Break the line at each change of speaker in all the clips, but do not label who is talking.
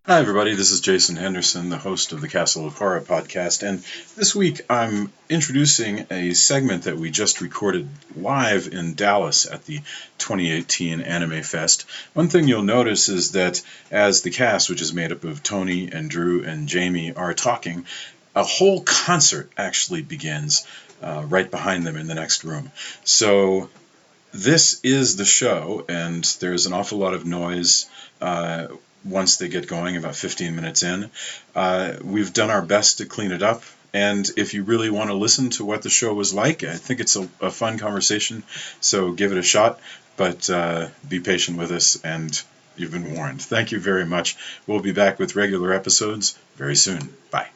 Hi, everybody. This is Jason Henderson, the host of the Castle of Horror podcast. And this week I'm introducing a segment that we just recorded live in Dallas at the 2018 AnimeFest. One thing you'll notice is that as the cast, which is made up of Tony and Drew and Jamie, are talking, a whole concert actually begins right behind them in the next room. So this is the show, and there's an awful lot of noise once they get going, about 15 minutes in. We've done our best to clean it up, and if you really want to listen to what the show was like, I think it's a fun conversation, so give it a shot, but be patient with us, and you've been warned. Thank you very much. We'll be back with regular episodes very soon. Bye.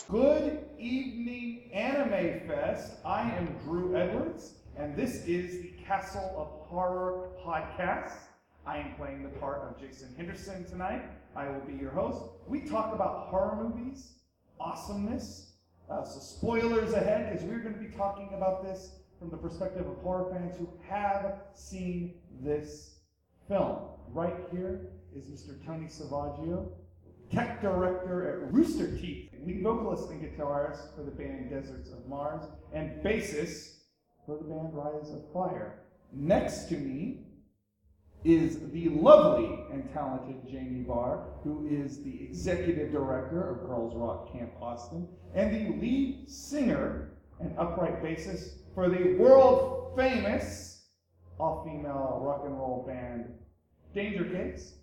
Good evening, AnimeFest. I am Drew Edwards, and this is the Castle of Horror podcast. I am playing the part of Jason Henderson tonight. I will be your host. We talk about horror movies, awesomeness, so spoilers ahead, because we're going to be talking about this from the perspective of horror fans who have seen this film. Right here is Mr. Tony Savaggio, tech director at Rooster Teeth, lead vocalist and guitarist for the band Deserts of Mars, and bassist for the band Rise of Fire. Next to me is the lovely and talented Jamie Barr, who is the executive director of Girls Rock Camp Austin, and the lead singer and upright bassist for the world-famous all-female rock and roll band Danger Cakes.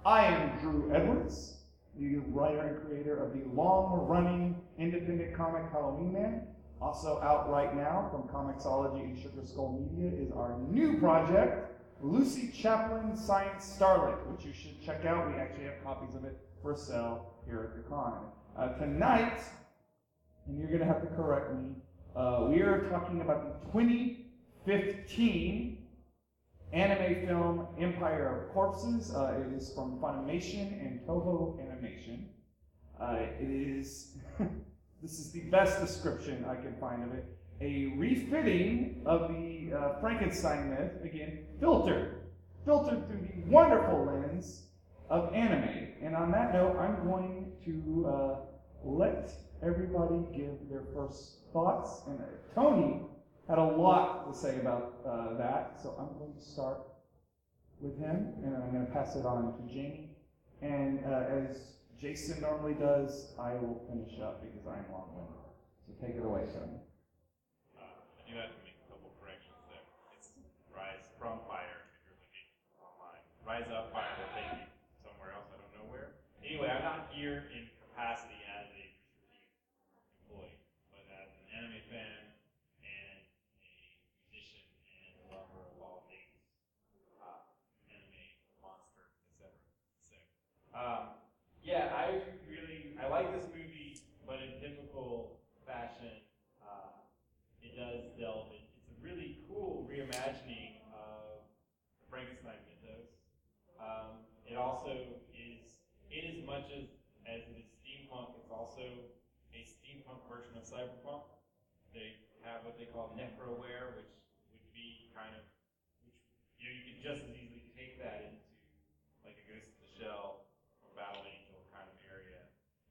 I am Drew Edwards, the writer and creator of the long-running independent comic Halloween Man. Also out right now from Comixology and Sugar Skull Media is our new project, Lucy Chaplin Science Starlet, which you should check out. We actually have copies of it for sale here at the con. Tonight, and you're going to have to correct me, we are talking about the 2015 anime film Empire of Corpses. It is from Funimation and Toho Animation. It is, this is the best description I can find of it, a refitting of the Frankenstein myth, again, filtered through the wonderful lens of anime. And on that note, I'm going to let everybody give their first thoughts. And Tony had a lot to say about that, so I'm going to start with him, and I'm going to pass it on to Jamie. And as Jason normally does, I will finish up because I'm long-winded. So take it away, Tony.
I do have to make a couple corrections there. It's Rise from Fire if you're looking online. Rise up Fire will take you somewhere else, I don't know where. Anyway, I'm not here in capacity as a employee, but as an anime fan and a musician and a lover of all things anime, monster, etc. So, yeah, I like this movie, but in typical fashion, it does delve in. It's a really cool reimagining of the Frankenstein mythos. It also is, in as much as it is steampunk, it's also a steampunk version of cyberpunk. They have what they call necroware, which would be kind of, you could just as easily take that into like a Ghost in the Shell or Battle Angel kind of area,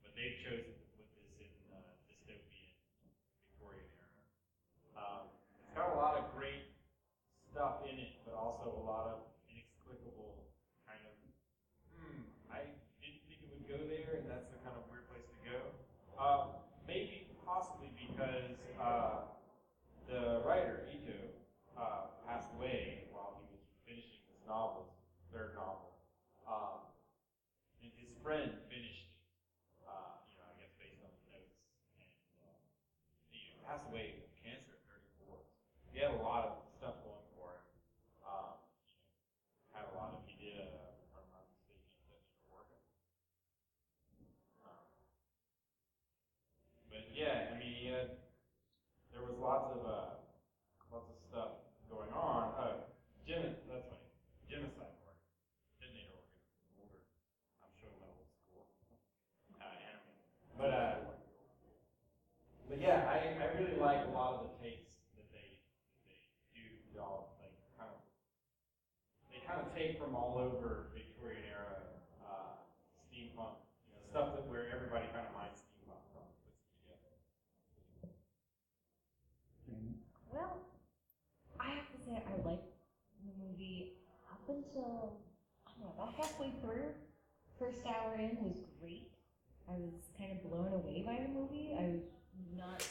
but they've chosen to put this in dystopian Victorian era. It's got a lot of great stuff in it, but also a lot of inexplicable kind of, I didn't think it would go there, and that's the kind of weird place to go. Maybe possibly because the writer, Ito, passed away while he was finishing this novel, his third novel. And his friend finished it, I guess based on the notes. And he passed away with cancer at 34. He had a lot of stuff going for him. He did a, if I'm not mistaken, Industrial Workout. But yeah, I mean, there was lots of stuff going on. That's funny. Genocide work. Detonator work. Older. I'm showing my old school anime. But yeah, I really like a lot of the takes that they kind of take from all over Victorian era steampunk, stuff that where everybody kind of minds steampunk from.
Well, I have to say I liked the movie up until, I don't know, about halfway through. First hour in was great. I was kind of blown away by the movie. I was not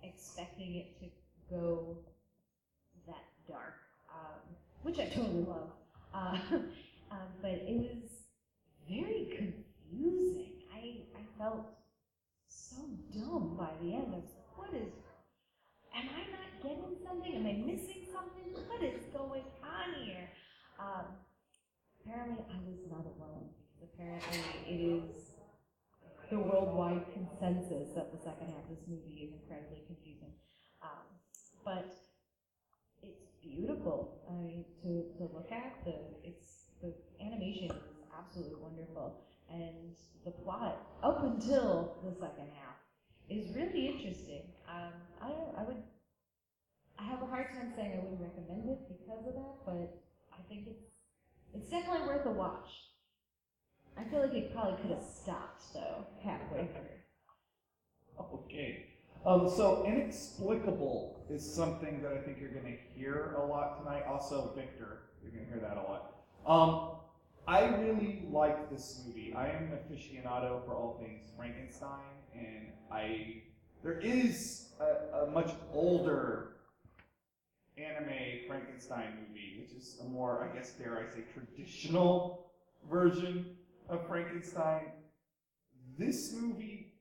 expecting it to go that dark, which I totally love. But it was very confusing. I felt so dumb by the end. I was like, what is, am I not getting something? Am I missing something? What is going on here? Apparently I was not alone. Apparently it is the worldwide consensus that the second half of this movie is incredibly confusing. But it's beautiful. I mean, to look at. The animation is absolutely wonderful. And the plot, up until the second half, is really interesting. I have a hard time saying I wouldn't recommend it because of that, but I think it's definitely worth a watch. I feel like it probably could have stopped, though, halfway through.
Okay. So inexplicable is something that I think you're going to hear a lot tonight. Also, Victor, you're going to hear that a lot. I really like this movie. I am an aficionado for all things Frankenstein, and there is a much older anime Frankenstein movie, which is a more, I guess, dare I say, traditional version of Frankenstein. This movie,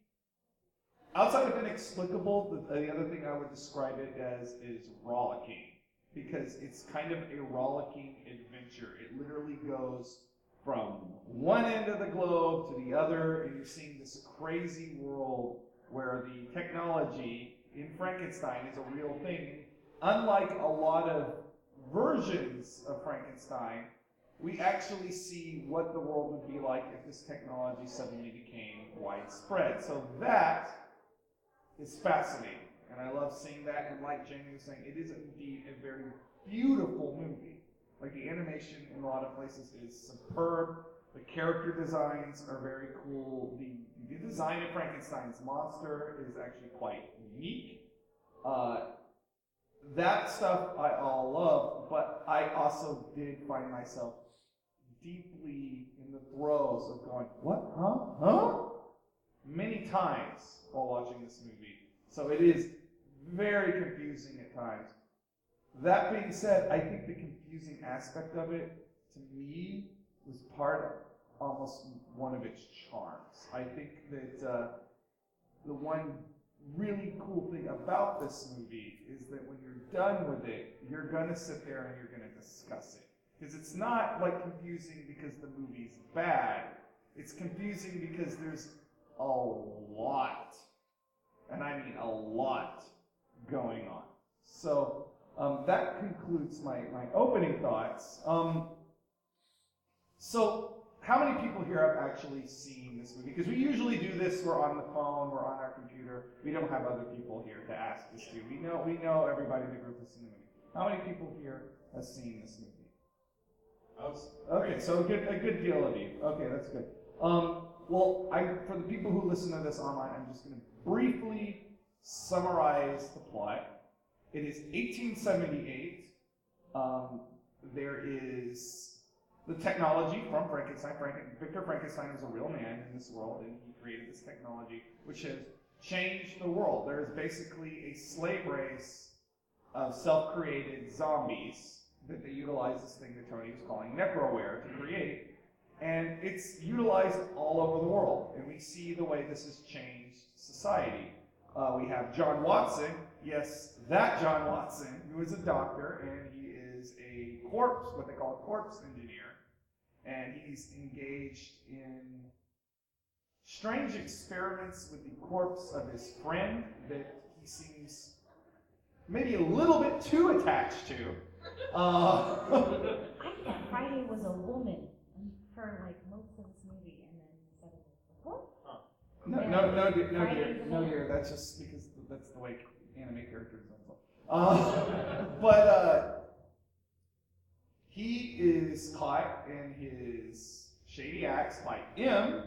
outside of inexplicable, the other thing I would describe it as is rollicking, because it's kind of a rollicking adventure. It literally goes from one end of the globe to the other, and you're seeing this crazy world where the technology in Frankenstein is a real thing. Unlike a lot of versions of Frankenstein, we actually see what the world would be like if this technology suddenly became widespread. So that is fascinating, and I love seeing that. And like Jamie was saying, it is indeed a very beautiful movie. Like, the animation in a lot of places is superb. The character designs are very cool. The design of Frankenstein's monster is actually quite unique. That stuff I all love, but I also did find myself deeply in the throes of going, what, huh? Many times while watching this movie. So it is very confusing at times. That being said, I think the confusing aspect of it, to me, was part of almost one of its charms. I think that the one really cool thing about this movie is that when you're done with it, you're going to sit there and you're going to discuss it. Because it's not like confusing because the movie's bad. It's confusing because there's a lot, and I mean a lot, going on. So that concludes my opening thoughts. So how many people here have actually seen this movie? Because we usually do this, we're on the phone, we're on our computer. We don't have other people here to ask this to. We know everybody in the group has seen the movie. How many people here have seen this movie? Okay, so a good deal of you. Okay, that's good. Well, for the people who listen to this online, I'm just going to briefly summarize the plot. It is 1878. There is the technology from Frankenstein. Victor Frankenstein was a real man in this world, and he created this technology which has changed the world. There is basically a slave race of self-created zombies that they utilize this thing that Tony was calling necroware to create. And it's utilized all over the world. And we see the way this has changed society. We have John Watson, yes, that John Watson, who is a doctor, and he is a what they call a corpse engineer. And he's engaged in strange experiments with the corpse of his friend that he seems maybe a little bit too attached to.
I thought Friday was a woman for like most of this movie, and then suddenly, what?
No, dear. That's just because that's the way anime characters are. But He is caught in his shady acts by M,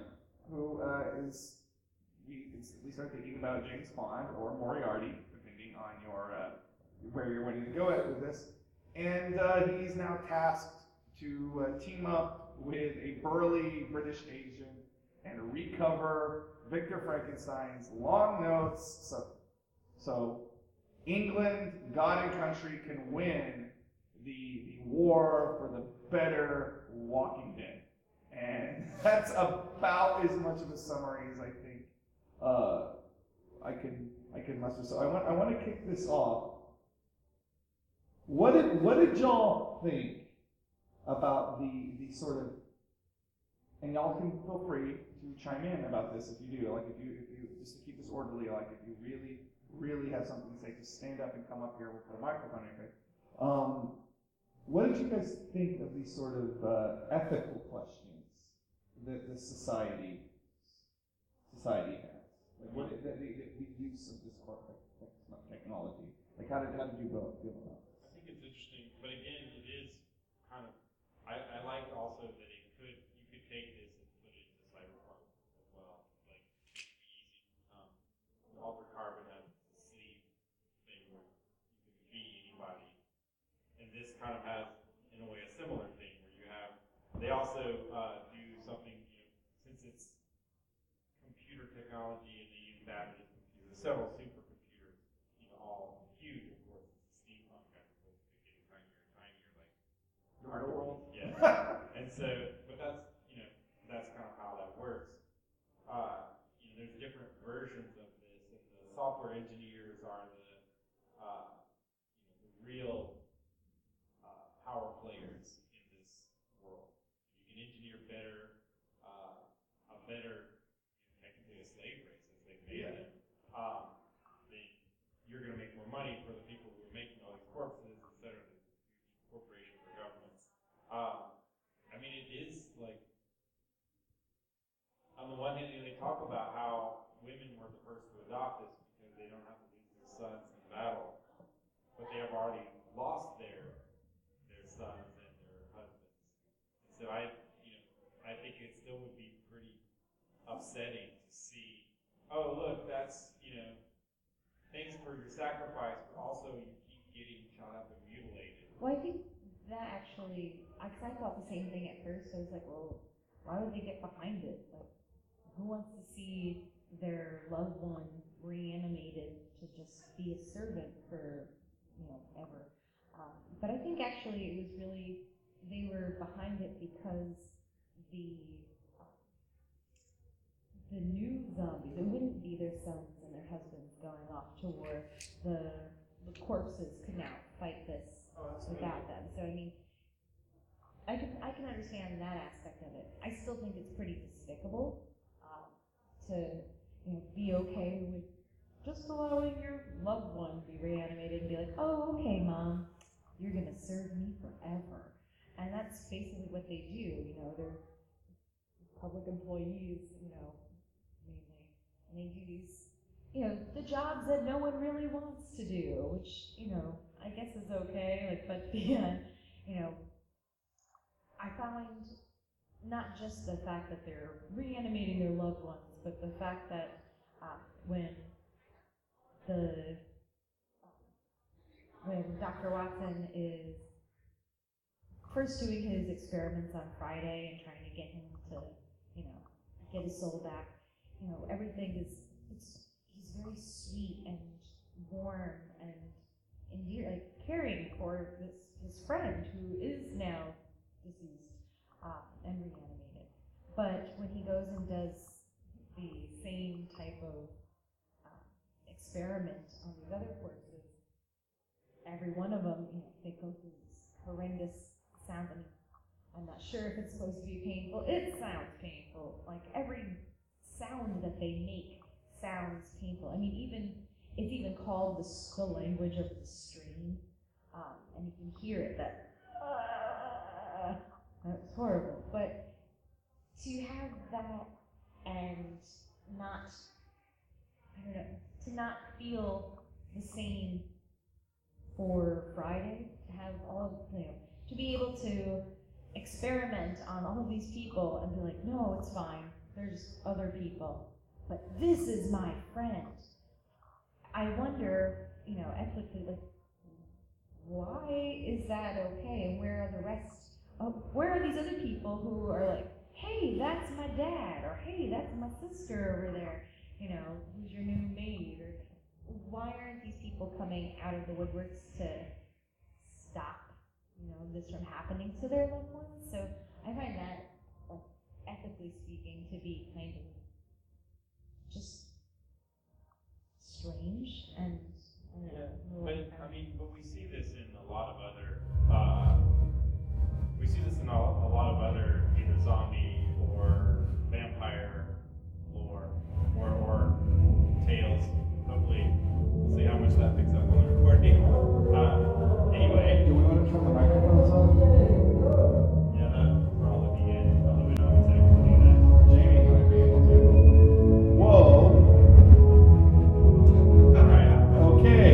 who is, we can at least start thinking about James Bond or Moriarty, depending on your where you're wanting to go at with this. And he's now tasked to team up with a burly British agent and recover Victor Frankenstein's long notes so England, God and country can win the war for the better Walking Dead. And that's about as much of a summary as I think I can muster. So I want to kick this off. What did y'all think about the sort of, and y'all can feel free to chime in about this if you do, like if you just to keep this orderly, like if you really have something to say, just stand up and come up here with the microphone. Okay. What did you guys think of these sort of ethical questions that the society has? Like what the use of this technology? Like how did you both feel about this?
I think it's interesting, but again, it is kind of. I like also that you could take this and put it into cyberpunk as well. Like it would be easy. Altered Carbon has a sleeve thing where you can be anybody, and this kind of has, in a way, a similar thing where you have. They also do something, since it's computer technology and they use batteries, there's several supercomputers, all huge, of course. It's steampunk as opposed to getting tinier and tinier, like
Our world.
Yeah. And so, but that's kind of how that works. There's different versions of this, and the software engineers are the real power players in this world. You can engineer better, technically a slave race as they've made them. Then you're going to make more money for the people who are making all these corpses instead of the huge corporations or governments. It is like, on the one hand, they talk about how women were the first to adopt this because they don't have to lose their sons in battle, but they have already lost their sons and their husbands. And so I think it still would be pretty upsetting to see, oh look, that's, thanks for your sacrifice, but also you keep getting shot up and mutilated.
Well, I think that actually, because I thought the same thing at first. I was like, well, why would they get behind it? Like, who wants to see their loved one reanimated to just be a servant for, ever? But I think actually it was really, they were behind it because the new zombies, it wouldn't be their sons and their husbands going off to war. The corpses could now fight this without them. So I can understand that aspect of it. I still think it's pretty despicable to be okay with just allowing your loved one to be reanimated and be like, oh, okay, Mom, you're gonna serve me forever. And that's basically what they do. They're public employees, mainly, and they do these, the jobs that no one really wants to do, which, I guess is okay. But I found not just the fact that they're reanimating their loved ones, but the fact that when Dr. Watson is first doing his experiments on Friday and trying to get him to, get his soul back, everything he's very sweet and warm and endearing, caring for his friend who is now deceased and reanimated. But when he goes and does the same type of experiment on these other corpses, every one of them, they go through this horrendous sound. I'm not sure if it's supposed to be painful. It sounds painful. Like every sound that they make sounds painful. It's even called the language of the stream, and you can hear it. That's horrible. But to have that and not, to not feel the same for Friday, to have all, to be able to experiment on all of these people and be like, no, it's fine, there's other people, but this is my friend. I wonder, ethically, like, why is that okay? And where are the rest? Where are these other people who are like, hey, that's my dad, or hey, that's my sister over there, who's your new maid? Or why aren't these people coming out of the woodworks to stop, this from happening to their loved ones? So I find that, like, ethically speaking, to be kind of just strange and I don't know.
But we see this in a lot of other. We see this in a lot of other either zombie or vampire lore or tales. Hopefully, we'll see how much that picks up on the recording. Anyway.
Do we want to turn the microphones on?
Yeah, that would probably be it. Although we don't exactly do that.
Jamie might be able to. Whoa.
All right.
Okay.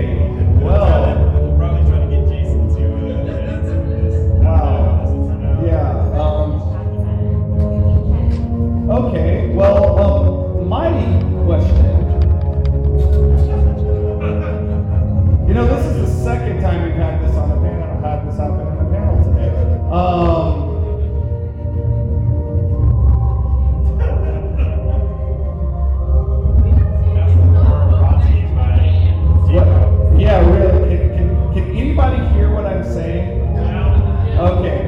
Well.
We'll probably try to get Jason to edit some of this.
Wow.
This will turn out.
Yeah. Okay. Well, my question. This is the second time we've had this on a panel. Had this happen on a panel today. Yeah, really. Can anybody hear what I'm saying? Okay.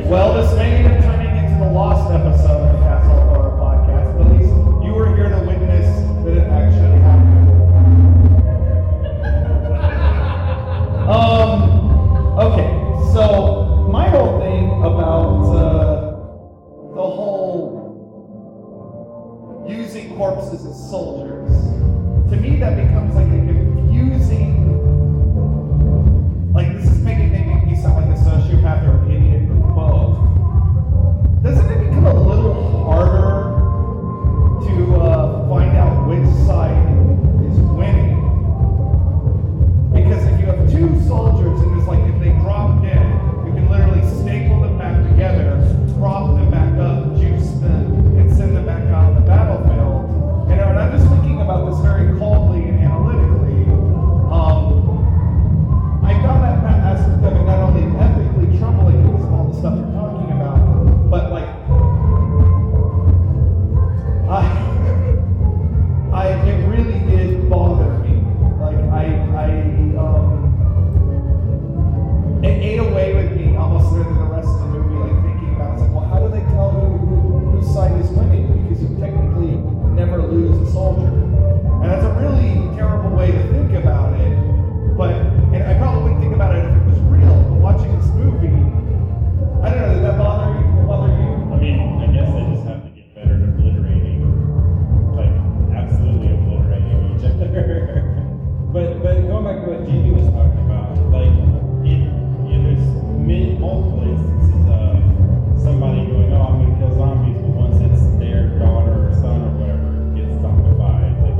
Well, this may end up turning into the lost episode of the Castle Horror Podcast, but at least you were here to witness that it actually happened. Okay, so my whole thing about the whole using corpses as soldiers, to me that becomes like a confusing, like this is making me sound like a sociopath or an idiot or both. Doesn't it become a little harder to find out which side is winning? Because if you have two soldiers and it's like if they drop dead, you can literally staple them back together, prop them back up, juice them, and send them back out on the battlefield. And I'm just thinking about this very coldly and analytically. I found that aspect of it not only ethically troubling because of all the stuff you're talking about, but like it really did bother me. Like it ate away with me almost through the rest of the movie. Like thinking about, it's like, well, how do they tell whose side is winning? Because you technically never lose a soldier, and that's a really terrible way to think about it. And I probably wouldn't think about it if it was real. But watching this movie, I don't know. Did that bother you?
I mean, I guess they just have to get better at obliterating, like absolutely obliterating each other. but going back to what Jamie was talking about, like there's multiple instances of somebody going, "Oh, I'm gonna kill zombies," but once it's their daughter or son or whatever gets zombified, like,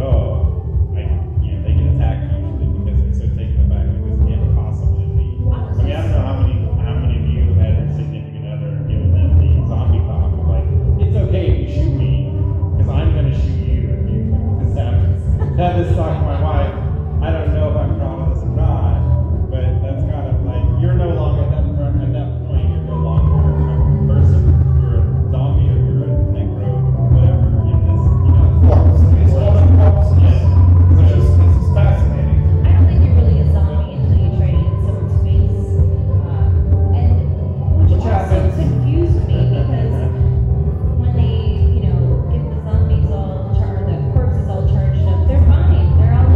they get attacked usually because they're so taken aback because it can't possibly be. I mean, I don't know how many of you had your significant other given them the zombie talk of like, it's okay if you shoot me because I'm gonna shoot you if this happens. Had this talk to my wife. I don't know if I'm proud of this or not, but that's kind of like you're no longer at that point. You're no longer a person. You're a zombie or you're a necro, whatever. In this,
Corpse. It's called a corpse.
Yeah.
Which is fascinating.
I don't think you're really a zombie until you try to eat someone's face. Which also
happens.
confused me because when they, get the zombies the corpses all charged up, they're fine. They're all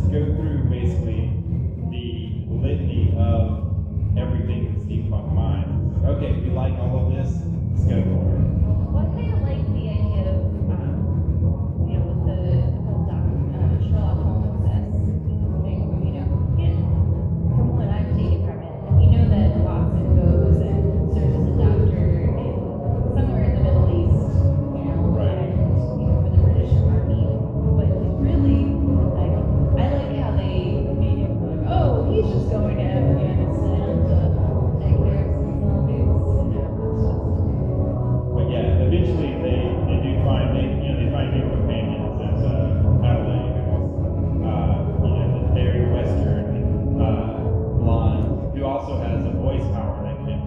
go through basically the litany of everything in steampunk minds. Okay, we like all of this, let's go for it.
Well, I kind of like the idea of, with the whole Sherlock Holmes-esque thing, from what I've taken from it, that Watson goes and serves as a doctor somewhere in the Middle East,
Right.
and, for the British Army, but he's really, I like how they made him like, oh, he's just going to Afghanistan to take care of some zombies, it's just...
But yeah, eventually they do find they find new companions. There's Adelaide, who's the very western blonde, who also has a voice power that can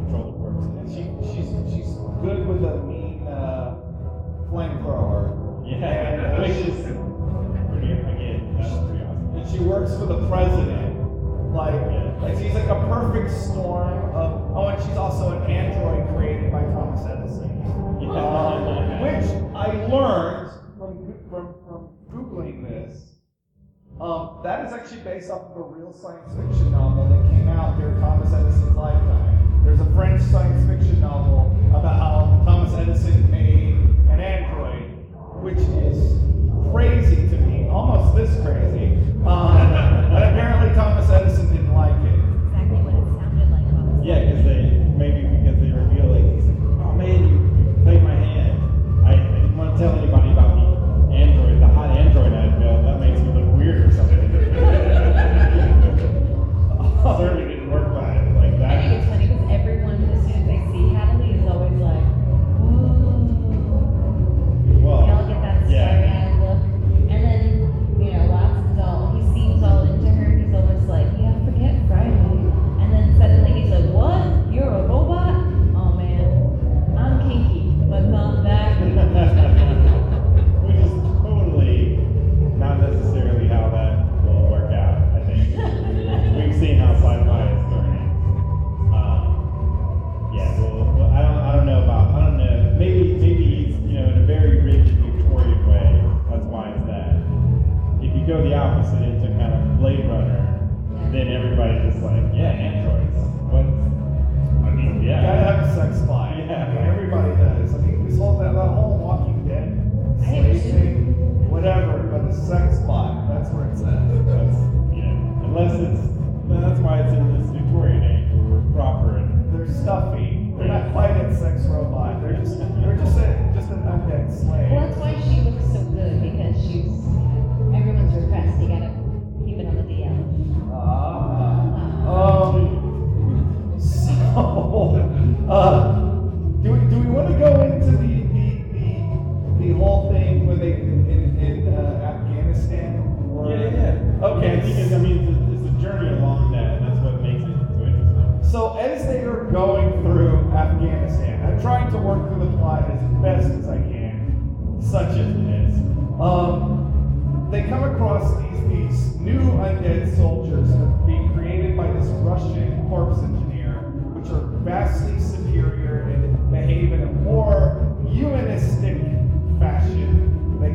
control the corpses.
And she's good with a mean flamethrower.
Yeah, which is pretty that's pretty awesome.
And she works for the president. Like she's like a perfect storm of. Oh, and she's also an android created by Thomas Edison. Which I learned from Googling this. That is actually based off of a real science fiction novel that came out during Thomas Edison's lifetime. There's a French science fiction novel about how Thomas Edison made an android, which is crazy to me, almost this crazy. And apparently Thomas Edison didn't like it.
Exactly what it sounded like.
Yeah, because they reveal he's like, oh man, you played my hand. I didn't want to tell anybody about the android, the hot android I built. That makes me look weird or something. Certainly didn't work by it like that.
I think it's funny because everyone, as soon as they see Hadley, is always like, ooh.
Well,
They all get that starry-eyed look. And then, Watson's he seems all into her. He's always like, yeah, forget Friday. And then suddenly he's like, what? You're a robot? Oh man, I'm kinky, but not that kinky.
Which is totally not necessarily how that will work out, I think. We've seen how sci-fi is turning. I don't know. Maybe he's, in a very rigid Victorian way. That's why it's that. If you go the opposite into kind of Blade Runner, then everybody's just like, yeah, androids. What?
You gotta have a sex spy.
Yeah.
Everybody does. This whole that whole Walking Dead slave thing, whatever, but a sex spy. That's where it's at.
That's why it's in this Victorian age where we're proper and
They're stuffy. They're not quite a sex robot. They're just an undead slave.
Well, that's why she looks so good, because she's everyone's request. You gotta keep it on the DL.
Do we want to go into the whole thing where they in Afghanistan?
Yeah.
Okay.
Because it's a journey along that, and that's what makes it so interesting.
So as they are going through Afghanistan, I'm trying to work through the plot as best as I can, such as it is. They come across these new undead soldiers that are being created by this Russian corpse engineer, which are vastly superior and behave in a more humanistic fashion. They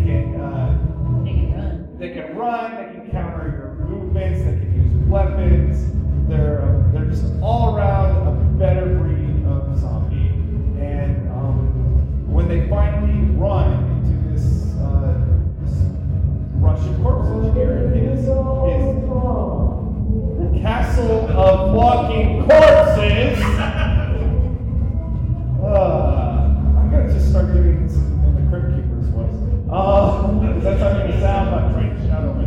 can run, they can counter your movements, they can use weapons. They're just all around a better breed of zombie. And when they finally run into this Russian corpse engineer and his castle of walking corpses, I'm gonna just start doing this in the Crypt Keeper's voice. Because that's not gonna sound much right. Shout over this.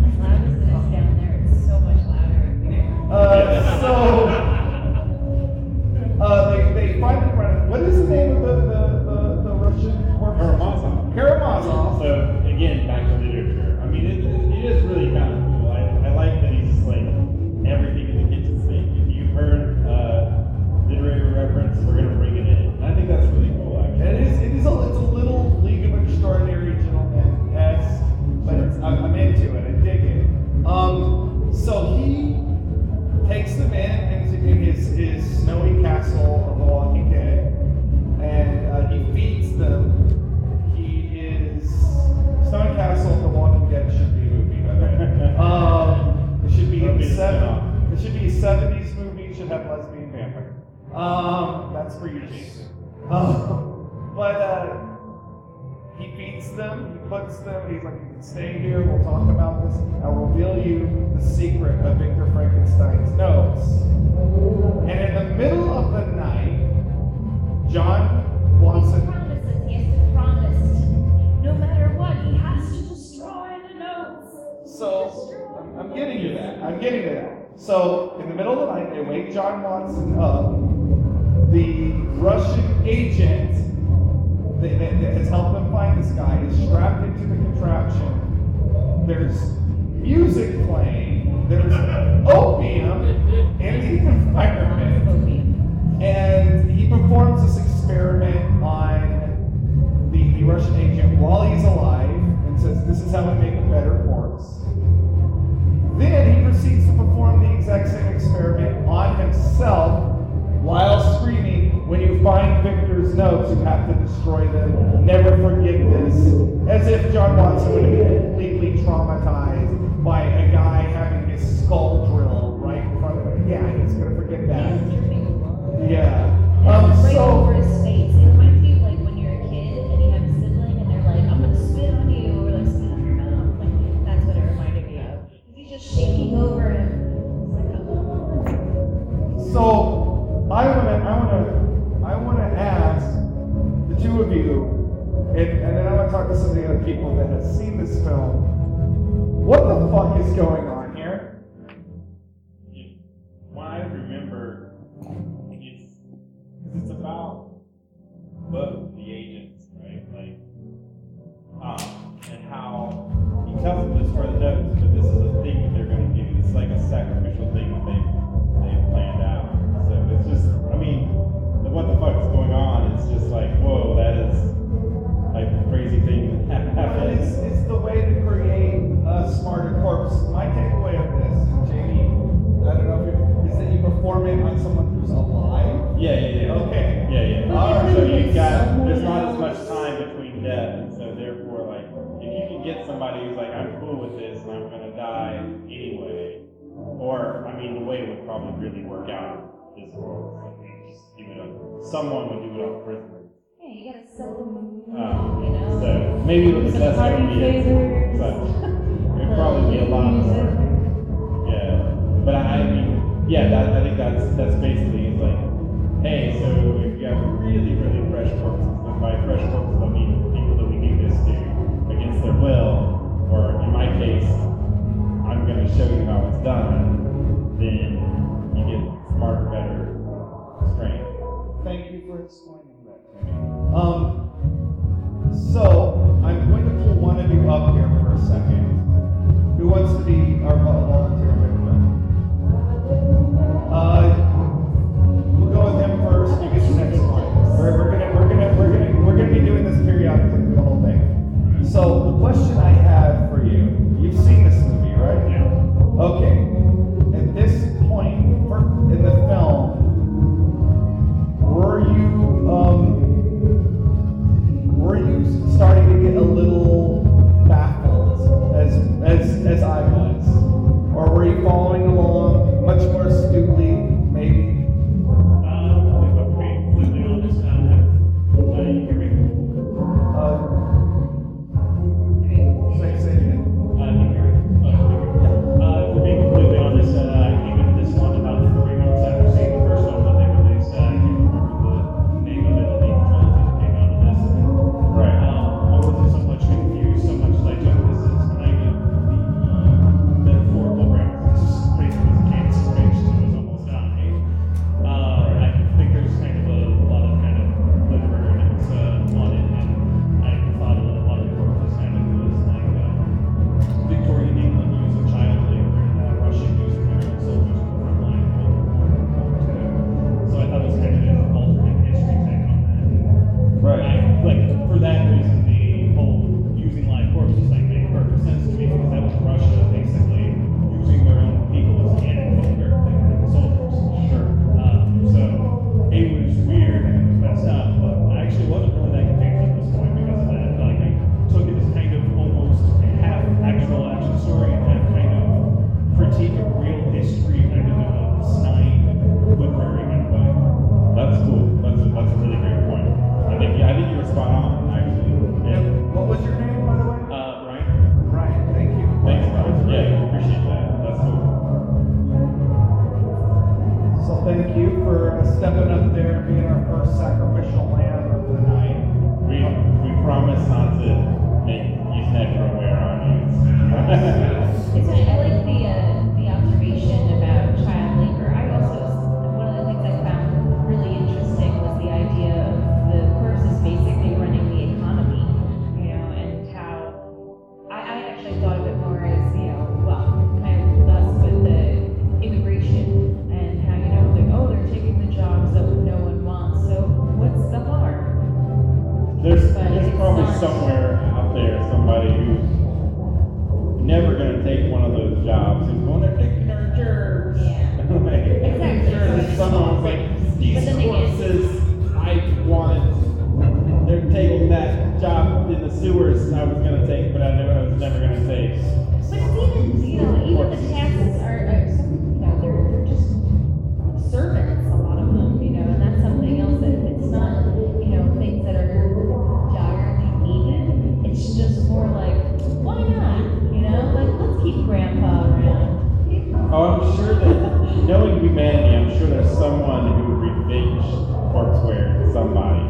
As loud as it is down there, it's so much louder.
They finally run. What is the name of the Russian corpse?
Karamazov. So again, back to literature. It is really kind of cool. I like that he's
But he feeds them, he puts them, he's like, you can stay here, we'll talk about this. I'll reveal you the secret of Victor Frankenstein's notes. And in the middle of the night, John Watson...
He promises, he has to promise. No matter what, he has to destroy the notes.
So, I'm getting to that. So, in the middle of the night, they wake John Watson up. The Russian agent that has helped them find this guy is strapped into the contraption. There's music playing. There's opium in the environment. And he performs this experiment on the Russian agent while he's alive and says, this is how we make a better corpse. Then he proceeds to perform the exact same experiment on himself while screaming, when you find Victor's notes, you have to destroy them. Never forget this. As if John Watson would be completely traumatized by a guy having his skull drilled right in front of him. Yeah, he's going to forget that. Yeah.
Right over his face. It reminds me of like when you're a kid and you have a sibling and they're like, I'm going to spit on you, or like spit on your mouth. Like, that's what it reminded me of. He's just shaking over him. It's like, oh.
So, I want to ask the two of you, and then I want to talk to some of the other people that have seen this film. What the fuck is going on here?
What I remember is it's about both the agents, right? Like, and how he tells them to destroy the notes, but this is a thing that they're going to do. It's like a sacrificial thing that they've planned out. So it's just, I mean, what the fuck is going on? It's just like, whoa, that is like a crazy thing that happens.
It's the way to create a smarter corpse. My takeaway of this, and Jamie, I don't know if is that you perform it on someone who's alive.
Yeah.
Okay.
Yeah. So there's not as much time between death, and so therefore, like, if you can get somebody who's like, I'm cool with this, and I'm gonna die anyway, or I mean, the way it would probably really work out. This world, so we just do it on, someone would do it on prisoners.
Yeah, you gotta set the mood, you
So
know.
maybe with
Some
less
party
opiates,
favors.
but it'd probably be a lot more. Yeah, but I mean, I think that's basically it's like, hey, so if you have really fresh corpses, and by fresh corpses I mean people that we do this to against their will, or in my case, I'm going to show you how it's done. Then you get smarter, better strength.
Thank you for explaining that to me. So, I'm going to pull one of you up here for a second. Who wants to be our volunteer victim? We'll go with him first. You get the next one. We're gonna be doing this periodically through the whole thing. So, the question I have for you, you've seen this movie, right?
Yeah.
Okay. At this point in the film, were you starting to get a little baffled as I was? Or were you following along much more astutely, maybe?
If I'm being completely honest, you hear me?
Say
wanted to make you snap everywhere on you.
It's I like the observation about child labor. I also one of the things I found really interesting was the idea of the corpses basically running the economy, and how I actually thought of it more as well, kind of thus with the immigration and how they're taking the jobs that no one wants. So what's the harm?
There's probably somewhere out there somebody who's never going to take one of those jobs who's going, they're taking our jobs.
Yeah.
Like,
Exactly.
Sure, there's someone who's like, these corpses I wanted, they're taking that job in the sewers I was going to take, but I was never going to take.
But it's even the taxes are they're just servants, a lot of them, and that's something else that it's not, things that are direly needed. It's just more like, why not? Like, let's keep Grandpa around.
Oh, I'm sure that, knowing humanity, I'm sure there's someone who would revenge corpseware to somebody.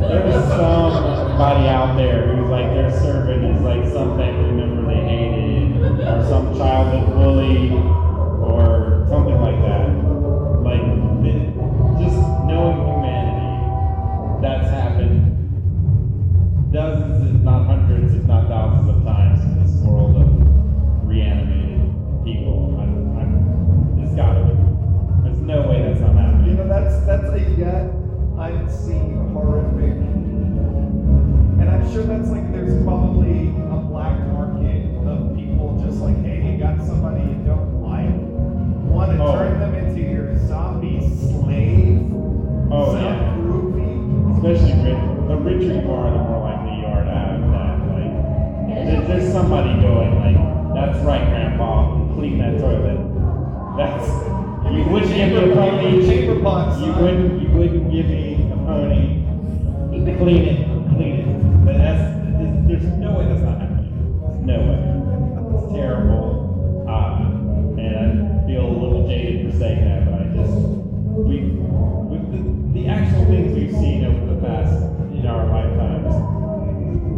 There's somebody out there who's like their servant is like some family member they hated, or some childhood bully, or something like that. Just knowing humanity, that's happened dozens, if not hundreds, if not thousands of times in this world of reanimated people. It's gotta be. There's no way that's not happening.
That's a yet unseen horrific, and I'm sure that's like there's probably a black market of people just like, hey, you got somebody you don't like, want to turn them into your zombie slave.
Oh yeah.
Groovy.
Especially the richer you are, the more likely you are to have that. There's somebody going like, that's right, Grandpa, clean that toilet. You wouldn't give me a pony. You wouldn't give me a pony. Clean it. But there's no way that's not happening. No way. It's terrible. And I feel a little jaded for saying that, but with the actual things we've seen over the past in our lifetimes,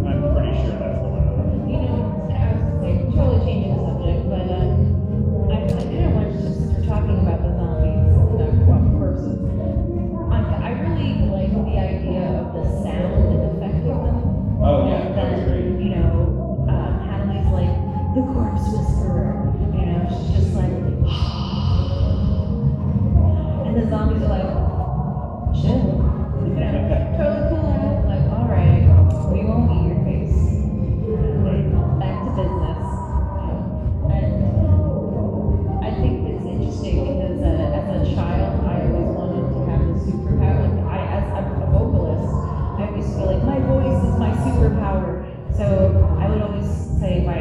I'm pretty sure that's going on.
I was totally changing the subject, but I kind of wanted to just start talking about the zombies, corpses. I really like the idea of the sound and effect of them.
Oh yeah, that was great.
Hadley's like the corpse whisperer. She's just like, and the zombies are like, chill. Totally cool. Like, all right, we won't eat your face. Back to business. And I think it's interesting because as a child, I always wanted to have the superpower. As a vocalist, I always feel like my voice is my superpower. So I would always say if I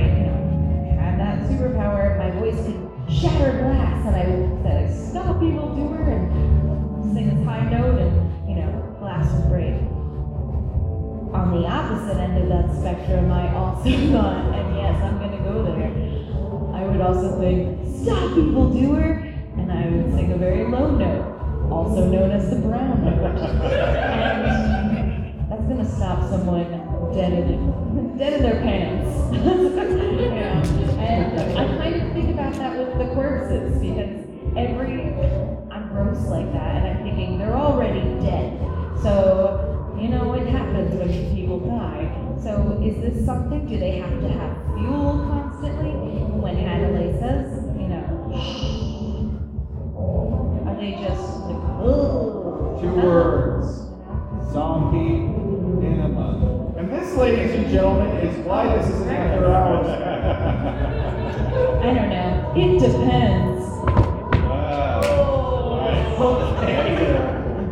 had that superpower, my voice could shatter glass, and I would say, stop, evildoer, and sing this high note, and glass would break. On the opposite end of that spectrum, I also thought, and yes, I'm going to go there, I would also think, stop, evildoer, and I would sing a very low note, also known as the brown note. And that's going to stop someone dead in their pants. And I kind of think about that with the corpses, because I'm gross like that, and I'm thinking they're already dead. So, what happens when people die? So, is this something? Do they have to have fuel constantly? When Hadley says, are they just like, oh?
2 words. Zombie enema. And this, ladies and gentlemen, is why this is an after hours.
I don't know. It depends.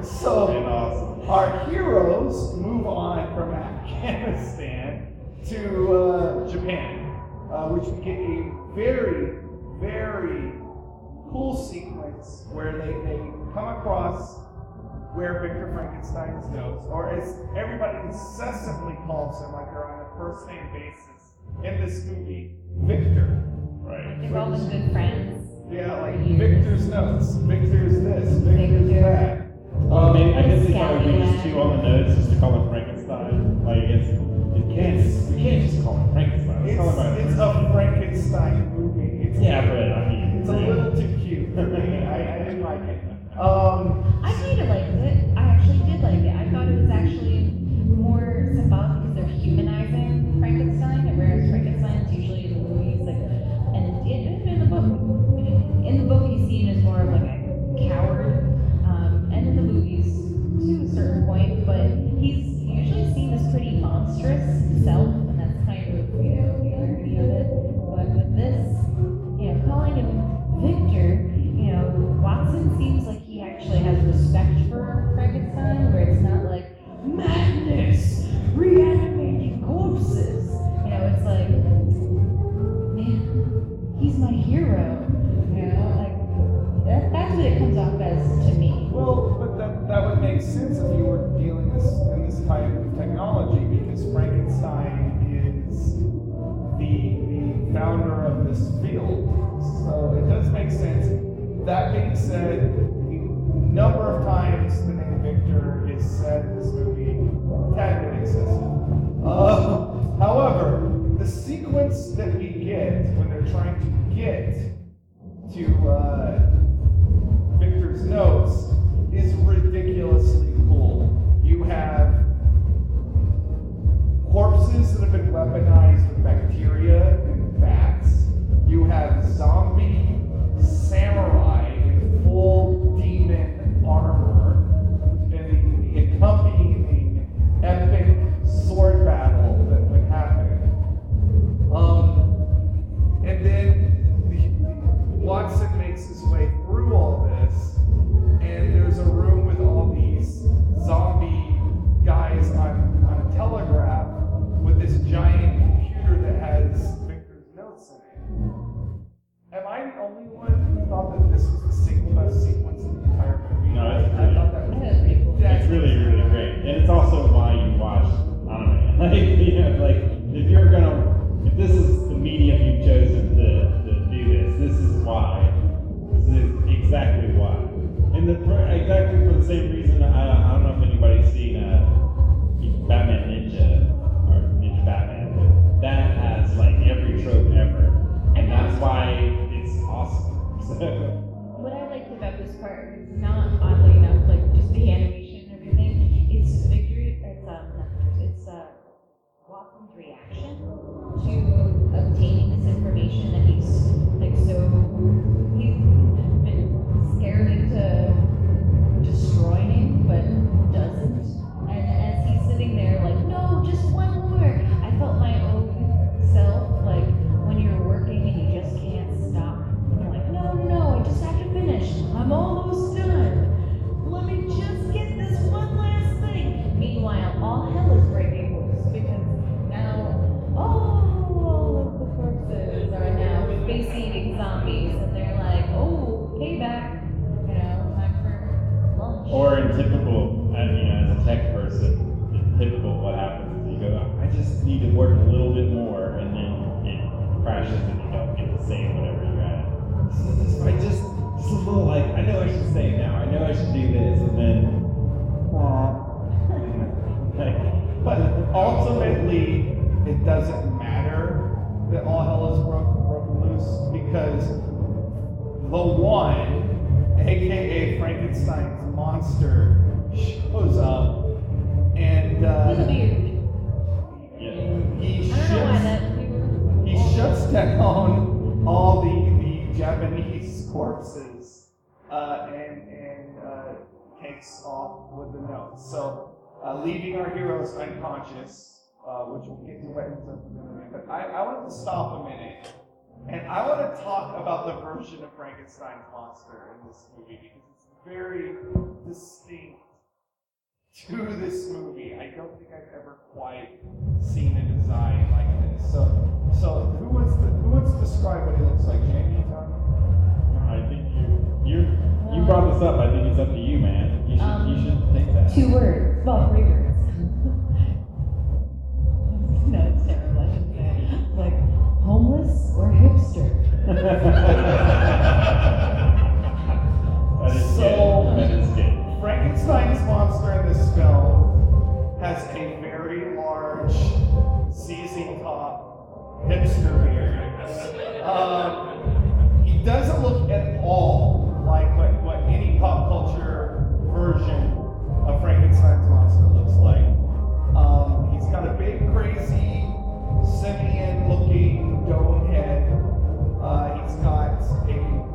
So, our heroes move on from Afghanistan to Japan, which we get a very, very cool sequence where they come across where Victor Frankenstein goes, or as everybody incessantly calls him, like they're on a first-name basis in this movie, Victor.
Right.
They've always been friends.
Yeah, like Victor's notes, Victor's this, Victor's that.
Well, maybe, I guess they
Scallywag.
probably reached two on the nose just to call him Frankenstein. Like, I guess we can't just call him Frankenstein. Let's call him
It's a Frankenstein movie.
Yeah, but I mean,
It's a little too cute for me. I didn't like it.
I kind of liked it. I actually did like it. I thought it was actually more symbolic because they're humanizing Frankenstein, whereas Frankenstein is usually in the movies like, and in the book, he's seen as more of like a coward, and in the movies to a certain point, but he's usually seen as pretty monstrous himself, and that's kind of the irony of it. But with this, calling him Victor, Watson seems like he actually has respect for Frankenstein, where it's not like madness, reanimating corpses. It's like, man, he's my hero. That's what it comes off as to me.
Well, but that would make sense if you were dealing in this type of technology, because Frankenstein is the founder of this field. So it does make sense. That being said, the number of times the name Victor is said in this movie, a tad bit excessive. However, the sequence that we get when they're trying to get to Victor's notes is ridiculously cool. You have corpses that have been weaponized with bacteria and bats. You have zombie samurai in full demon armor, and the accompanying epic sword battle that would happen. And then Watson makes his way through all this, and there's a room with all these zombie guys on a telegraph with this giant computer that has Victor's notes in it. Am I the only one who thought that this was the single best sequence in the entire movie?
No, it's
I thought that was
pretty cool.
It's really, really great. And it's also why you watch anime. If this is the medium you've chosen to do this is why. This is exactly why. And exactly for the same reason, I don't know if anybody's seen Batman Ninja, or Ninja Batman, but that has like every trope ever. And that's why it's awesome.
What I liked about this part is not oddly enough, like just the animation and everything. It's Watson's reaction to obtaining this information that he's been scared into destroying, but doesn't. And as he's sitting there, like, no, just one more. I felt my own self, like when you're working and you just can't stop. And you're like, no, I just have to finish. I'm almost done. Let me just get this one last thing. Meanwhile, all hell is breaking loose because now all of the corpses are now face-eating zombies, and they're like, oh, payback. Time for lunch.
Or in typical, as a tech person, in typical what happens is you go, I just need to work a little bit more, and then it crashes and you don't get to save whatever you're at. Just a little like, I know I should save now, I know I should do this, and then,
But ultimately, it doesn't matter that all hell is broken loose, because the one, aka Frankenstein's monster, shows up, and
With a beard.
he
I don't know why that.
shuts down all the Japanese corpses and takes off with the notes. So, leaving our heroes unconscious, which we'll get to right in a minute. But I want to stop a minute, and I want to talk about the version of Frankenstein's monster in this movie, because it's very distinct to this movie. I don't think I've ever quite seen a design like this. So who wants to describe what he looks like? Jamie, Tom?
I think you brought this up. I think it's up to you, man. You should take that.
2 words. Well, 3 words. No, it's terrible. I shouldn't say it. Like, homeless or hipster?
That is good.
Frankenstein hipster beard. He doesn't look at all like what any pop culture version of Frankenstein's monster looks like. He's got a big, crazy, simian-looking dome head. He's got a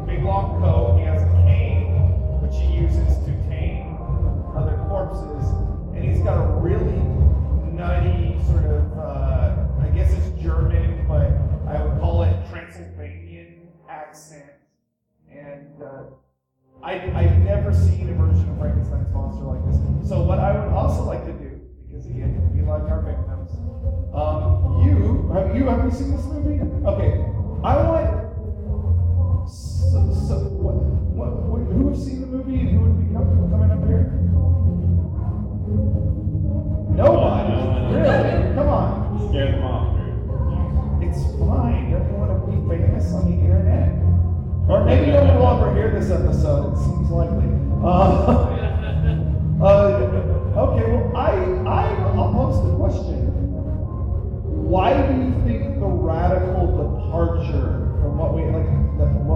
big, long coat. He has a cane, which he uses to tame other corpses. And he's got a really nutty sort of, I guess it's German, but I would call it Transylvanian accent. And I've never seen a version of Frankenstein's monster like this. So what I would also like to do, because again, we like our victims. Have you seen this movie? Okay, I want. Who have seen the movie and who would be coming up here? Nobody. Really? Come on.
Scare them off, dude.
It's fine. You don't want to be famous on the internet. Or maybe you'll no longer hear this episode. It seems likely. Okay, well, I'll pose the question. Why do you think the radical departure from what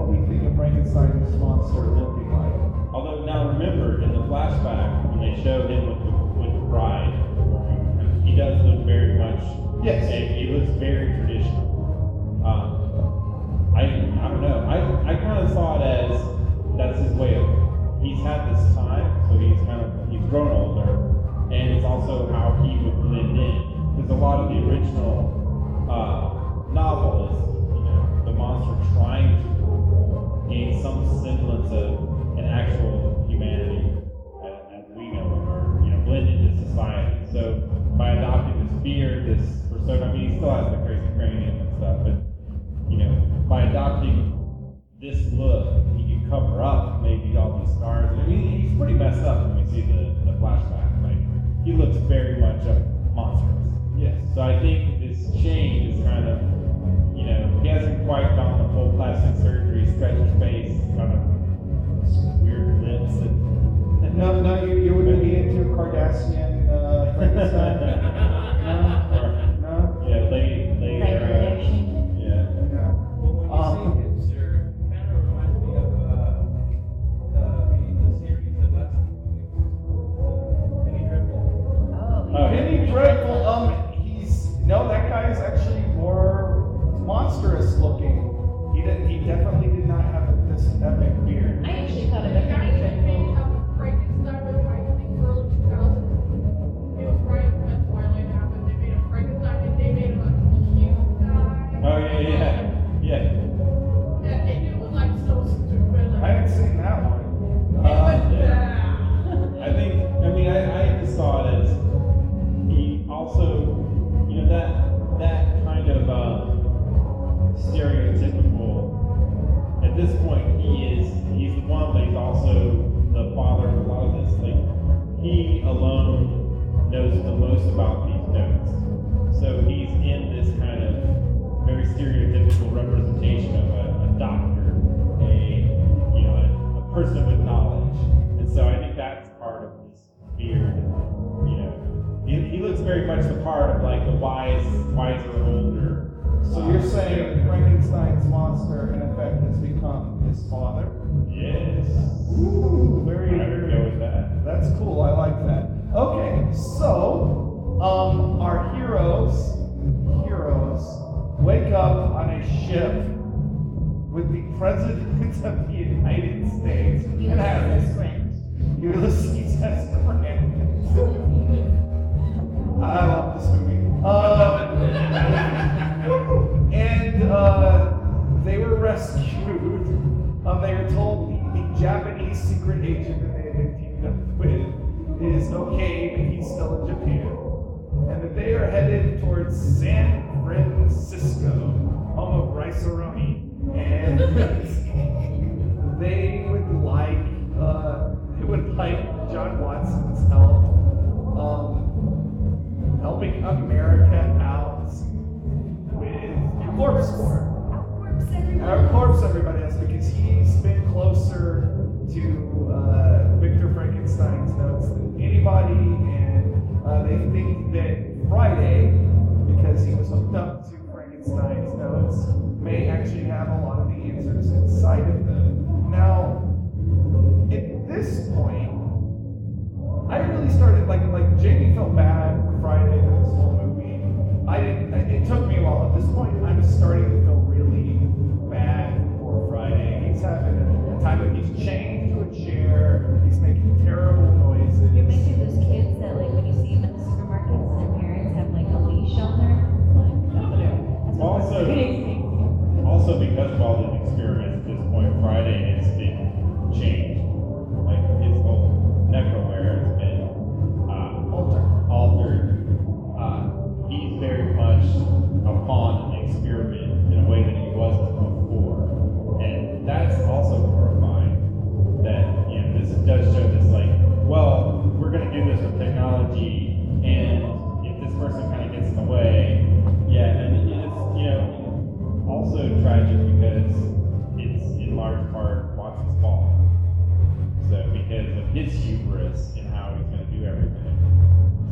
we think of Frankenstein's monster looking like?
Although now remember, in the flashback, when they show him with the bride, he does look very much.
Yes.
He looks very traditional. I don't know. I kind of saw it as that's his way of. He's had this time, so he's grown older, and it's also how he would blend in. Because a lot of the original novel is, the monster trying to gain some semblance of an actual humanity as we know him, or blend into society. So by adopting this beard, this persona, I mean, he still has the crazy cranium and stuff, but by adopting this look, he can cover up maybe all these scars. I mean, he's pretty messed up when we see the flashback. Like, he looks very much monstrous.
Yes.
So I think this change is kind of, he hasn't quite gone the full plastic surgery, stretch his face, kind of weird lips.
No, you wouldn't be into Kardashian Frankenstein? No?
Yeah, lady. Yeah.
Well, when you say hipster, it kind of reminds me of the series that last Penny Dreadful.
Penny Dreadful, that guy is actually more monstrous looking. He definitely did not have this epic beard.
I actually thought of a Penny Dreadful.
Frankenstein was like, I think early 2000s. It was right when Twilight happened. They made a Frankenstein and they made him a cute guy.
Oh, yeah.
And it was like so stupid.
I haven't seen that one.
It was bad.
I just saw it as he also, that kind of stereotypical. At this point, he's the one, but he's also the father of a lot of this. Like, he alone knows the most about these notes. So he's in this kind of very stereotypical representation of a doctor, a person with knowledge. And so I think that's part of this beard. He looks very much the part of like the wiser, older.
So you're saying Frankenstein's monster, in effect, has become his father?
Yes.
Ooh,
I would go with that.
That's cool. I like that. Okay, so our heroes wake up on a ship with the President of the United States.
Ulysses Grant.
Ulysses S. Grant. I love this movie. And they were rescued. They were told the Japanese secret agent that they had been teamed up with is okay, but he's still in Japan. And that they are headed towards San Francisco, home of Rice-A-Roni. And they would like John Watson's help, helping America out with corpse war. Our corpse, everybody else, because he's been closer to Victor Frankenstein's notes than anybody, and they think that Friday, because he was hooked up to Frankenstein at this point, I'm starting to feel really bad for Friday. He's having a time when he's chained to a chair. He's making terrible noises.
You're making those kids that, like, when you see them at the supermarkets, their parents have, like, a leash on their, like, that's what they're, that's what
Also-
they're doing.
Also, because of all these experiments at this point, Friday has been changed. Like his whole necrowear has been altered. He's very much upon an experiment in a way that he wasn't before, and that's also horrifying. That this does show this well, we're going to do this with technology, and if this person kind of gets in the way, and it's also tragic because it's in large part Watson's fault. So because of his hubris in how he's going to do everything.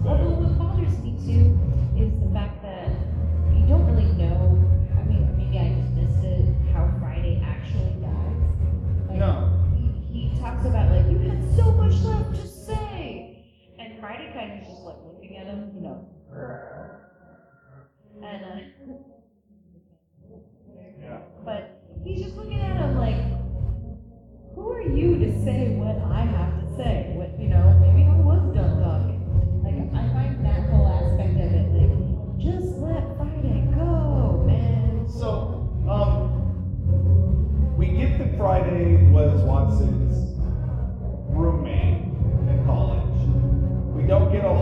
Although what bothers me too is the fact that you don't really know. I mean, maybe I just missed it. How Friday actually dies. Like,
No.
He talks about you had so much left to say, and Friday kind of just looking at him, and
Yeah.
but he's just looking at him like, who are you to say what I have to say? What maybe I was done talking. I find that whole aspect of it just let Friday go, man.
So, we get that Friday was Watson's roommate in college. We don't get a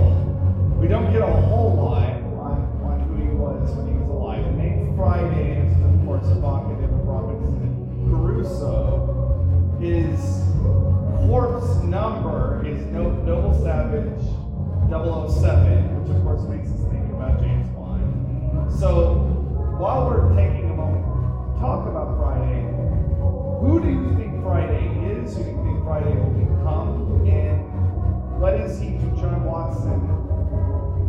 whole lot on who he was when he was alive. The name Friday is, of course, evocative of Robinson Crusoe. His corpse number is Noble Savage 007, which of course makes us think about James Bond. So, while we're taking a moment to talk about Friday, who do you think Friday is? Who do you think Friday will become? And what is he to John Watson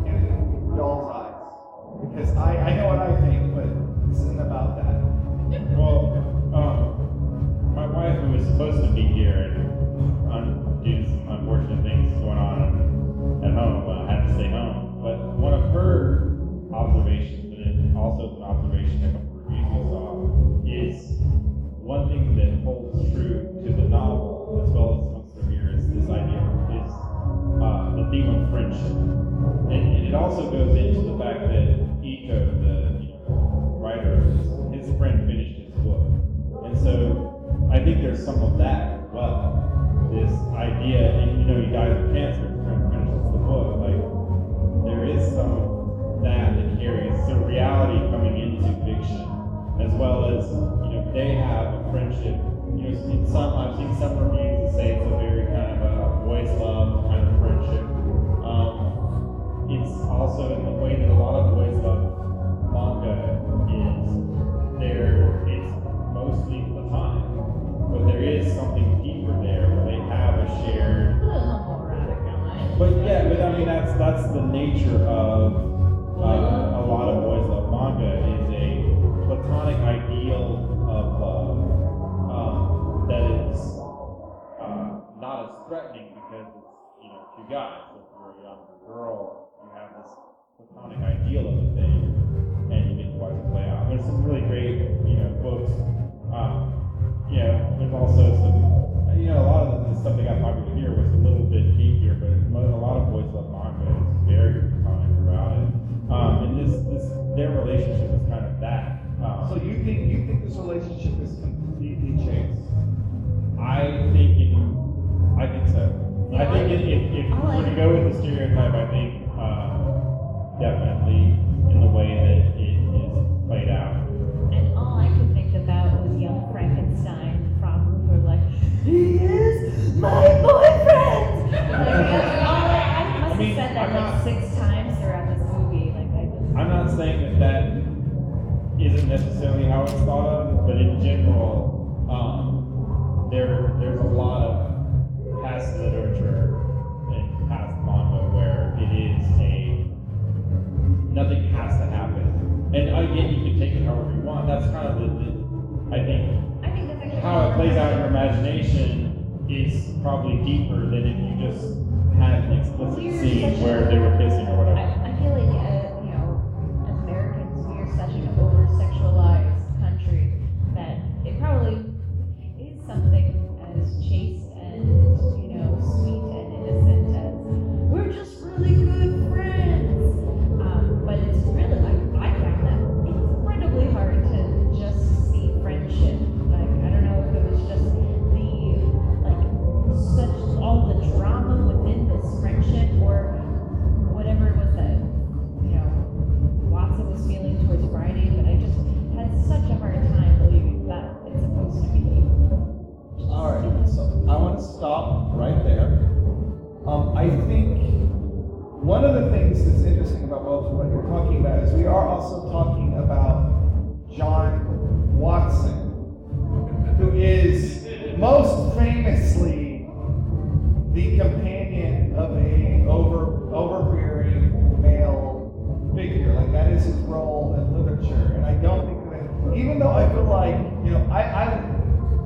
in Doll's eyes? Because I know what I think, but this isn't about that.
Well, my wife, who was supposed to be here, and due to some unfortunate things going on at home, had to stay home. But one of her observations, and also an observation a couple of reviews we saw, is one thing that holds true to the novel as well as amongst the readers. This idea is the theme of friendship, and it also goes into the fact that Iko, the writer, his friend finished his book, and so I think there's some of that as well. This idea, and he dies of cancer, his friend finishes the book. There is some of that carries the reality coming into fiction, as well as they have a friendship. I've seen some reviews that say it's a very kind of a boys love kind of friendship. It's also in the way that a lot of boys love manga is it's mostly platonic, but there is something deeper there where they have a shared. But I mean that's the nature of a lot of boys love manga is a platonic ideal of love that is not as threatening because it's two guys. So if you're a younger girl, you have this platonic ideal of a thing, and you get to watch it play out. There's some really great books. There's also some a lot of the stuff that got popular here was a little bit geekier, but a lot of boys love manga is very platonic throughout it. And their relationship is kind of that.
So you think this relationship is completely changed?
I think so. I think if we're to go with the stereotype, I think definitely in the way that it is played out.
And all I could think about was young Frankenstein from who were he is my boyfriend! I must have said that 6 times throughout this movie.
I'm not saying that isn't necessarily how it's thought of, but in general, there's a lot of past literature and past manga where it is nothing has to happen. And again, you can take it however you want. That's kind of I think that's actually how it plays out in your imagination is probably deeper than if you just had an explicit scene where they were kissing or whatever.
I feel like, as Americans, we are such an
the things that's interesting about both of what you're talking about is we are also talking about John Watson, who is most famously the companion of a overbearing male figure. Like, that is his role in literature. And I don't think that, even though I feel like, I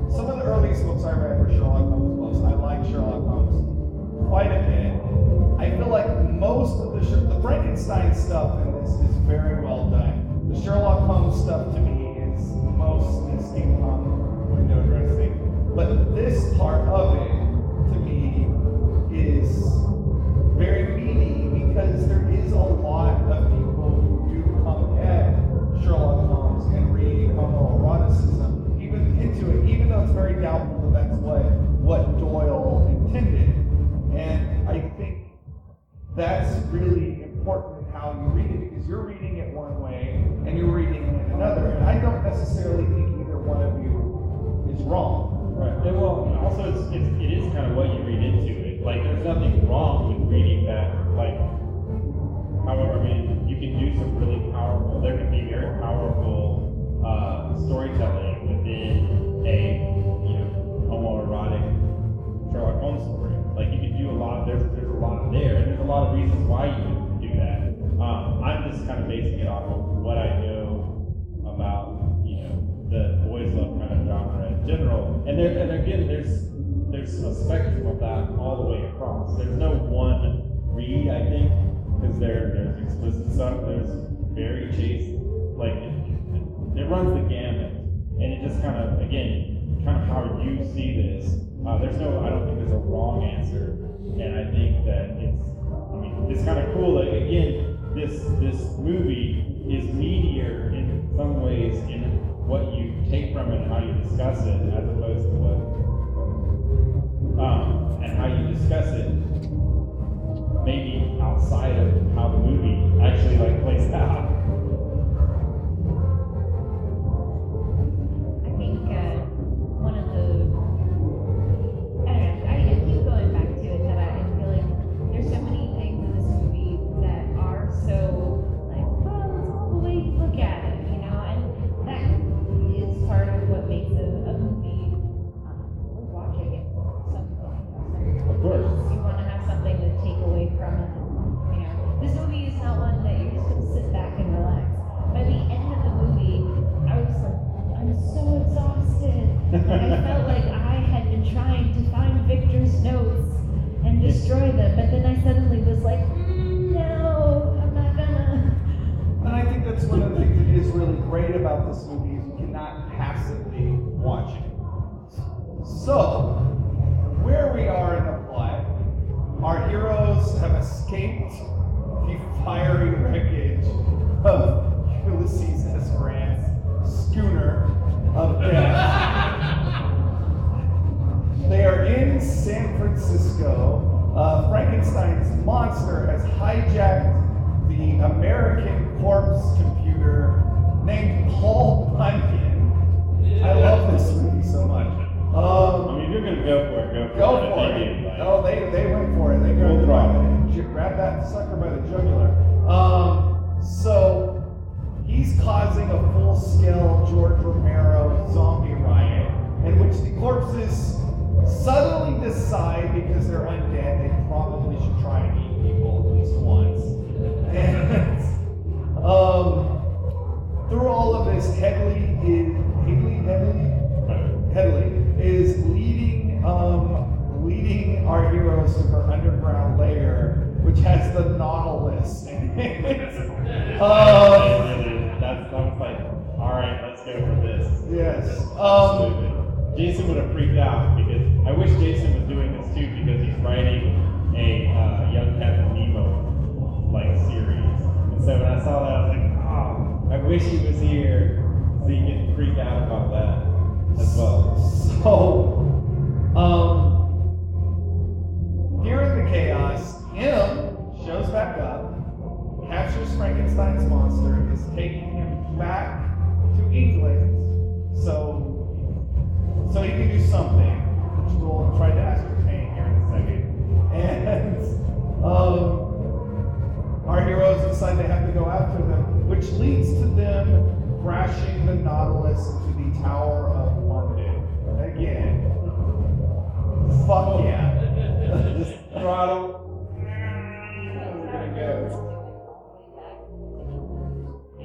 some of the earliest books I read were Sherlock Holmes books. I like Sherlock Holmes quite a bit. I feel like most of the Frankenstein stuff in this is very well done. The Sherlock Holmes stuff to me is mostly steampunk window dressing. But this part of it, to me, is very meaty because there is a lot of people who do come at Sherlock Holmes and read homoeroticism into it, even though it's very doubtful that that's what Doyle intended. And I think that's really important in how you read it, because you're reading it one way and you're reading it another. And I don't necessarily think either one of you is wrong.
Right. And well, also it is kind of what you read into it. Like, there's nothing wrong with reading that. Like, however, I mean, you can do some really powerful. There can be very powerful storytelling within a homoerotic Sherlock Holmes story. Like, you can do a lot. There's a lot there, and there's a lot of reasons why you can do that. I'm just kind of basing it off of what I know about the boys love kind of genre in general. And again, there's a spectrum of that all the way across. There's no one read, I think, because there's explicit stuff. There's very chaste, like it runs the gamut, and it just kind of how you see this. I don't think there's a wrong answer, and I think that it's kind of cool. Like, again, this movie is meatier in some ways in what you take from it and how you discuss it, as opposed to and how you discuss it maybe outside of how the movie actually plays out.
I felt like I had been trying to find Victor's notes and destroy them, but then I suddenly was like, no, I'm not gonna.
And I think that's one of the things that is really great about this movie is you cannot passively watch it. So, where we are in the plot, our heroes have escaped the fiery wreckage of Ulysses S. Grant's schooner of death. They are in San Francisco. Frankenstein's monster has hijacked the American corpse computer named Paul Bunyan. I love this movie so much.
If you're gonna go for it,
go for it. Oh, they went for it. They grab that sucker by the jugular. So he's causing a full-scale George Romero zombie riot, in which the corpses suddenly decide, because they're undead, they probably should try and eat people at least once. And through all of this, Headley is leading our heroes to her underground lair, which has the Nautilus in it.
That was like, all right, let's go for this.
Yes.
Jason would have freaked out, because I wish Jason was doing this too, because he's writing a Young Captain Nemo series. And so when I saw that, I was like, oh, I wish he was here so he could freak out about that as well.
So, during the chaos, M shows back up, captures Frankenstein's monster, is taking him back to England so he can do something, which we'll try to ascertain here in a second. And decide they have to go after them, which leads to them crashing the Nautilus into the Tower of London. Again. Fuck yeah.
Just throttle. We're gonna go.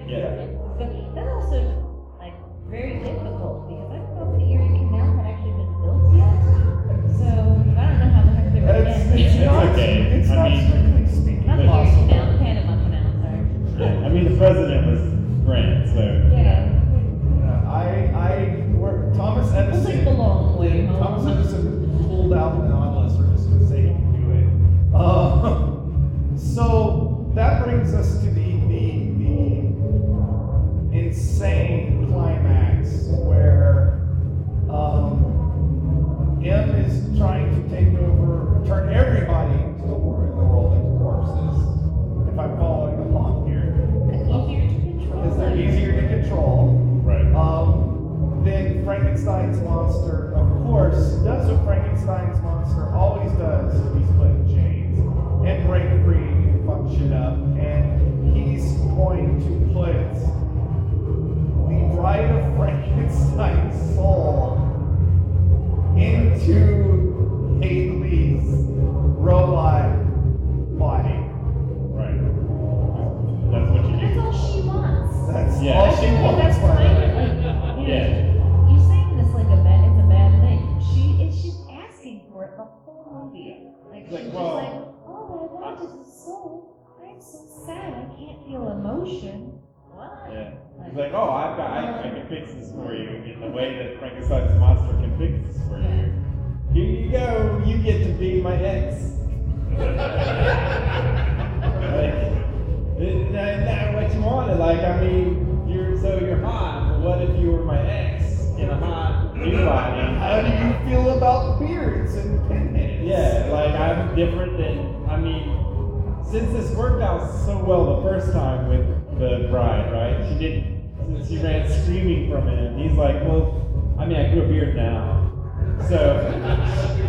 Yeah.
But that's also like very difficult because I don't know if the Erie Canal had actually been built yet. So I don't know how the heck they were
It's
getting.
not,
okay.
it's
I
not
mean-
strictly speaking
Not the Erie
possible.
Canal, the Panama Canal, sorry.
Yeah. I mean, the president was Grant, so.
Yeah.
Thomas
We'll
Edison.
take the long way home.
Thomas Edison pulled out the Nautilus. We're just gonna say he can do it. So that brings us to the insane climax where M is trying to turn everybody in the world into corpses. If I'm following along here,
Easier to control.
because they're easier to control.
Right.
Then Frankenstein's monster, of course, does what Frankenstein's monster always does when he's put in chains and break free and fuck shit up. And he's going to put the bride of Frankenstein's soul into Haley's robot body.
Right. That's what you
That's
do.
all she wants.
That's
Yeah.
all
I
she
feel like
wants.
that's
by the
kind of
way.
like, you know,
Yeah.
you saying this like it's a bad thing. She's asking for it the whole movie. Like she's
Like,
just
well,
like, all I want is a soul. I'm so sad I can't feel emotion. What?
Yeah. He's like, oh, I can fix this for you in the way that Frankenstein's monster can fix this for you. Here you go. You get to be my ex. Like, not what you wanted. Like, I mean, you're hot. But what if you were my ex in a hot new body?
How do you feel about beards and pinheads?
Yeah, like I'm different than, I mean, since this worked out so well the first time with the bride, right? She ran screaming from him. He's like, well, I mean, I grew a beard now. So,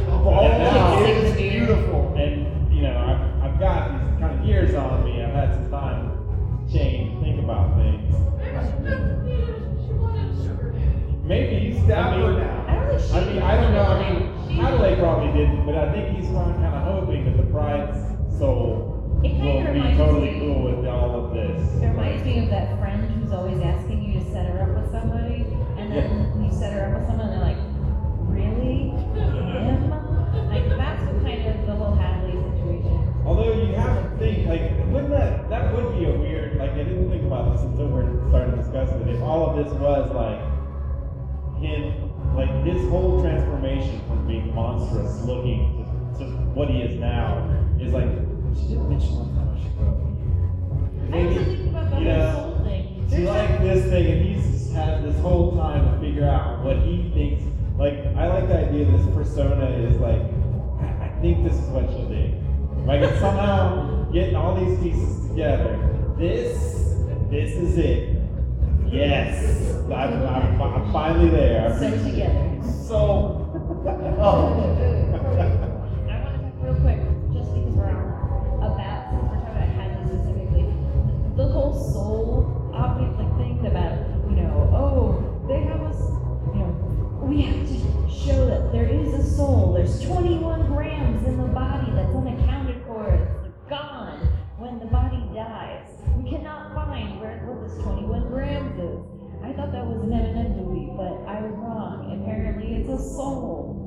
Oh,
and now,
it's beautiful.
and you know, I've got these kind of years on me. I've had some time to change and think about things.
She wanted a sugar daddy.
Maybe
He's dapper now.
I don't think she.
I mean, I don't know. I mean, Adelaide probably didn't, but I think he's kind of hoping that the bride's soul
It kind
will
of
be
reminds
totally
me.
cool with all of this.
It reminds me of that friend who's always asking you to set her up with somebody, and then you set her up with someone, and they're like, really? Him? Like, that's what kind of the whole Hadley situation.
Although you have to think, like, wouldn't that would be a weird, like, I didn't think about this until we're starting to discuss it. If all of this was like him, like his whole transformation from being monstrous looking to what he is now is like, she didn't mention one time I should grow up.
I was
Maybe,
thinking about the
you know,
whole soul thing.
she liked this thing, and he's had this whole time to figure out what he thinks. Like, I like the idea this persona is like, I think this is what she'll do. Like, it's somehow getting all these pieces together. This is it. Yes, I'm finally there.
So together.
So,
I want to talk real quick, just because we're on about, since we're talking about Hadley specifically, the whole soul object like thing about, you know, oh, they have us, you know, we have to show that there is a soul. There's 21 grams in the body that's unaccounted for. It's gone when the body dies. We cannot find what this 21 grams is. I thought that was an Eminem movie, but I was wrong. Apparently, it's a soul.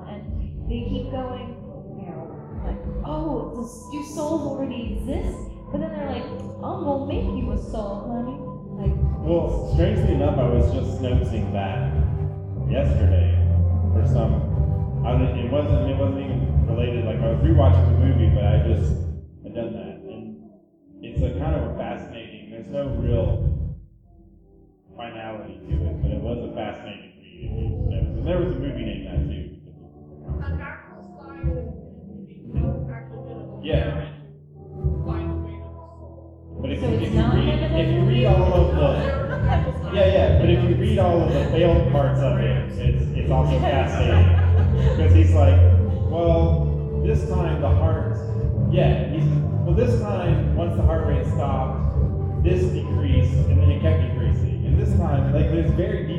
And they keep going, you know, like, oh, do souls already exist? But then they're like, oh, we'll make you a soul, honey. Like,
Well, strangely enough, I was just noticing that yesterday for some. It wasn't even related. Like, I was rewatching the movie, but I just had done that, and it's a kind of a fascinating. There's no real finality to it, but it was a fascinating read. If you notice. And there was a movie named that too.
An actual science actually did a
Yeah.
find the way to the soul.
But if
So
you,
it's
if you
not
read
Eminem
if you read all of the but if you read all of the failed parts of it, it's also fascinating. Because he's like, well, this time the heart, this time, once the heart rate stops,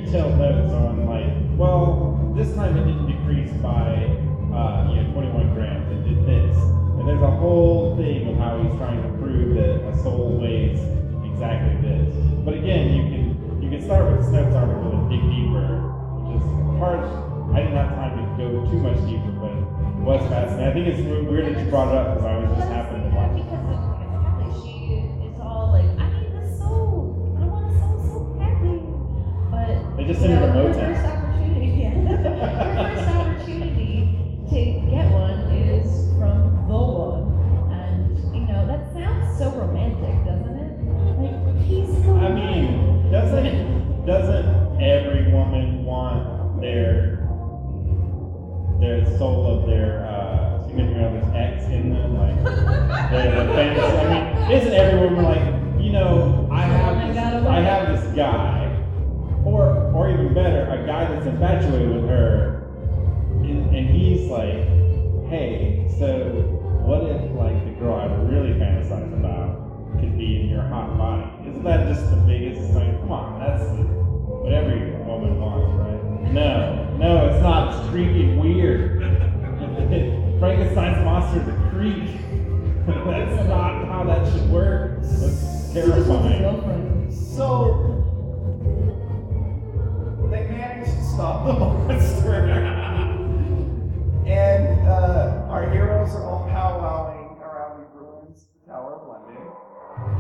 detailed notes on like, well, this time it didn't decrease by 21 grams. It did this, and there's a whole thing of how he's trying to prove that a soul weighs exactly this. But again, you can start with Snopes' article and dig deeper, which is part. I didn't have time to go too much deeper, but it was fascinating. I think it's weird that you brought it up because I was just happened to watch it.
Because she is all like, I need the soul. I want a soul so badly. But
They just sent her to
her
Motown.
first opportunity, her first opportunity to get one is from the one. And that sounds so romantic, doesn't it? Like he's so
I mean, doesn't every woman want their soul of their significant other's ex in them? Like their fantasy. I mean, isn't every woman like, I have this guy, or even better, a guy that's infatuated with her, and he's like, hey, so what if like the girl I really fantasize about could be in your hot body? Isn't that just the biggest thing? Come on, that's what every woman wants, right? No, it's not. It's creepy and weird. Frankenstein's monster is a creep. That's not how that should work. That's terrifying.
So they managed to stop the monster, and our heroes are all powwowing around the ruins of the Tower of London.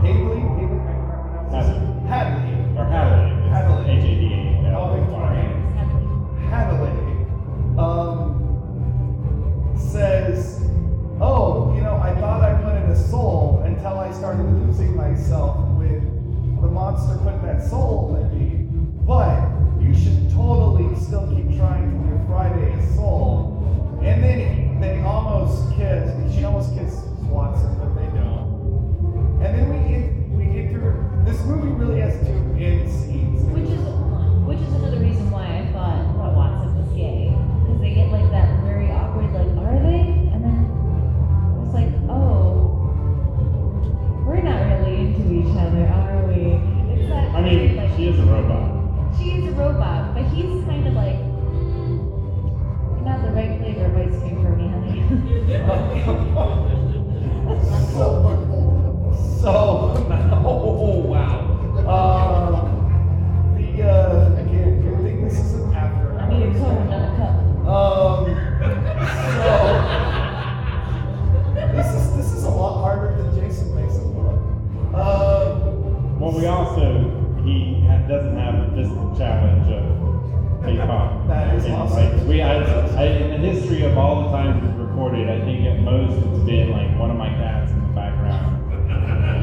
Hadley, I can't pronounce this. Hadley.
H-A-D-A.
How Victorian. Hadley says, I thought I put in a soul until I started losing myself with the monster put that soul in me. But you should totally still keep trying to give Friday a soul. And then they almost kiss. She almost kisses Watson, but they don't. And then we enter. This movie really has two end scenes.
Which is another reason why I thought Watson was gay. Because they get like that very awkward, like, are they? And then it's like, oh, we're not really into each other, are we? It's that
I mean,
like,
she is a robot.
She is a robot, but he's kind of like, you're not the right flavor of ice cream for me, honey.
Oh wow. Again, good thing this isn't after.
I need a cone, not a cup.
This is a lot harder than Jason makes it look.
Well, he doesn't have the physical challenge of K-pop.
That is awesome.
Like, in the history of all the times we've recorded, I think at most it's been like one of my cats in the background.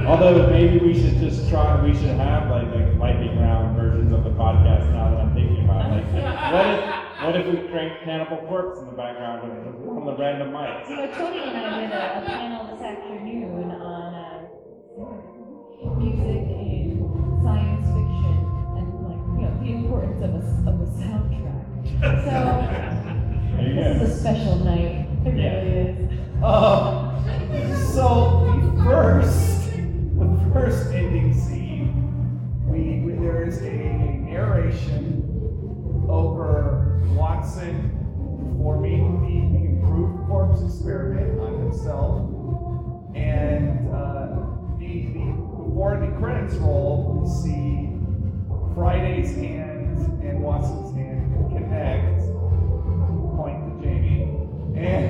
Although maybe we should have like lightning round versions of the podcast now that I'm thinking about it. Like, what if we cranked Cannibal Corpse in the background on the random mics?
Tony and I did a panel this afternoon on music and science fiction and the importance of a soundtrack. So this is a special night. It really is.
So the first ending scene, there is a narration over Watson performing the improved corpse experiment on himself, and before the credits roll, we see Friday's hand and Watson's hand connect, point to Jamie, and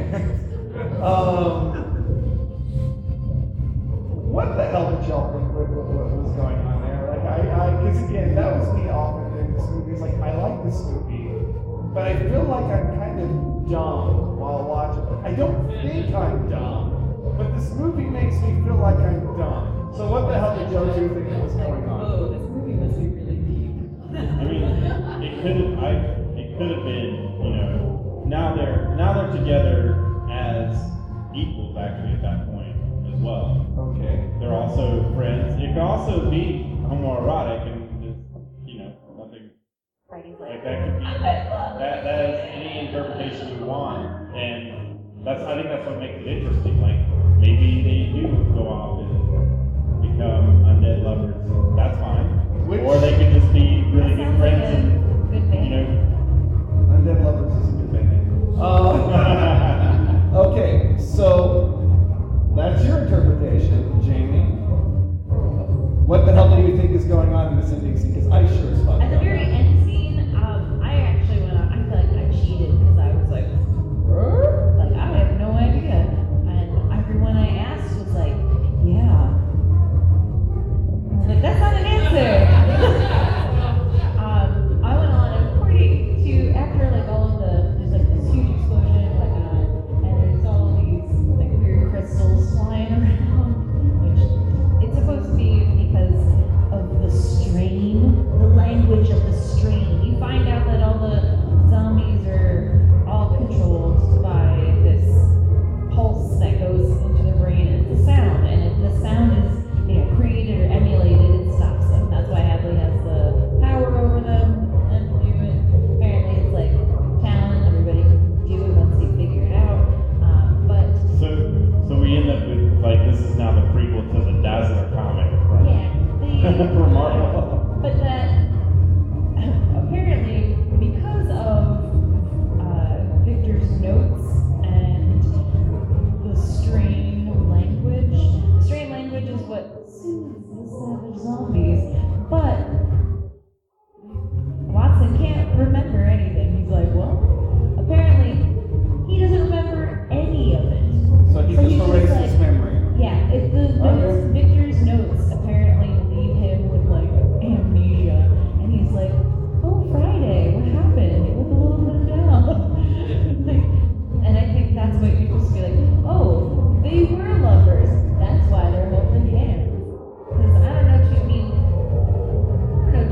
what the hell did y'all think what was going on there? Like, because again, that was me often in this movie. It's like, I like this movie, but I feel like I'm kind of dumb while watching it. I don't think I'm dumb, but this movie makes me feel like I'm dumb. So what the hell did y'all two think was going on?
Oh, this movie must be really deep.
I mean, it could have been, now they're together as equals actually at that point as well.
Okay.
They're also friends. It could also be homoerotic and just, nothing
Friday's
like that could be that is any interpretation you want, and I think that's what makes it interesting. Like maybe they do go off and become undead lovers. That's fine. Or they could just be really good friends and
in this ending scene? Because I sure as fuck
At the
don't
very
know.
end scene, I actually went out. I feel like I cheated because I was like, "Huh?" Like I have no idea, and everyone I asked was like, "Yeah." Like that's not an answer. I went on, and according to after like all of there's like this huge explosion and whatnot, and there's all of these like weird crystals flying around, which it's supposed to be because of the strain, the language of the strain. You find out that all the zombies are all controlled by this pulse that goes into their brain, and it's a sound, and if the sound is created or emulated, it stops them. That's why Hadley has the power over them and to do it. Apparently, it's like talent; everybody can do it once they figure it out. But
So we end up with like this is now the prequel to the Dazzler comic from from Marvel.
But that apparently, because of Victor's notes and the strain language is what soothes the savage zombies. But Watson can't remember anything. He's like, well, apparently he doesn't remember any of it.
So he
So
just
he's
erased
just
his
like-
memory.
Yeah, if the notes, Victor's notes apparently leave him with like amnesia, and he's like, "Oh, Friday, what happened?" You look a little bit down. And I think that's what you're supposed to be like. Oh, they were lovers. That's why they're holding hands. Because I don't know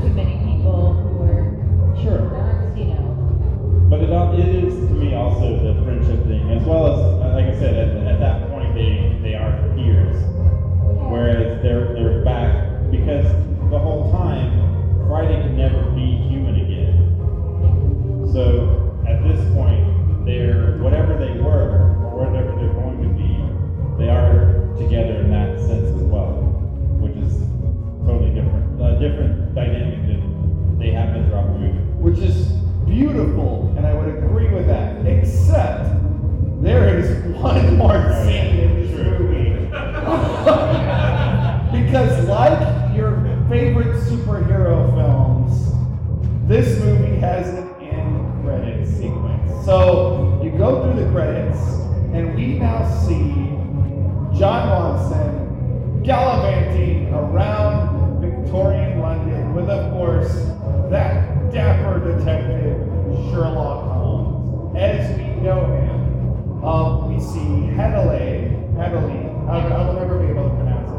too many people who are
Sure.
not,
But it is to me also the friendship thing, as well as like I said, at that point they are peers, whereas they're back because the whole time Friday can never be human again. So at this point, they're whatever they were or whatever they're going to be, they are together in that sense as well, which is totally different, different dynamic that they have been throughout the movie.
Which is beautiful, and I would agree with that, except there is one more scene in this movie. Because like your favorite superhero films, this movie has an end credit sequence. So you go through the credits, and we now see John Watson gallivanting around Victorian London with, of course, that dapper detective Sherlock Holmes, as we know him. We see Hadley, I will never be able to pronounce it.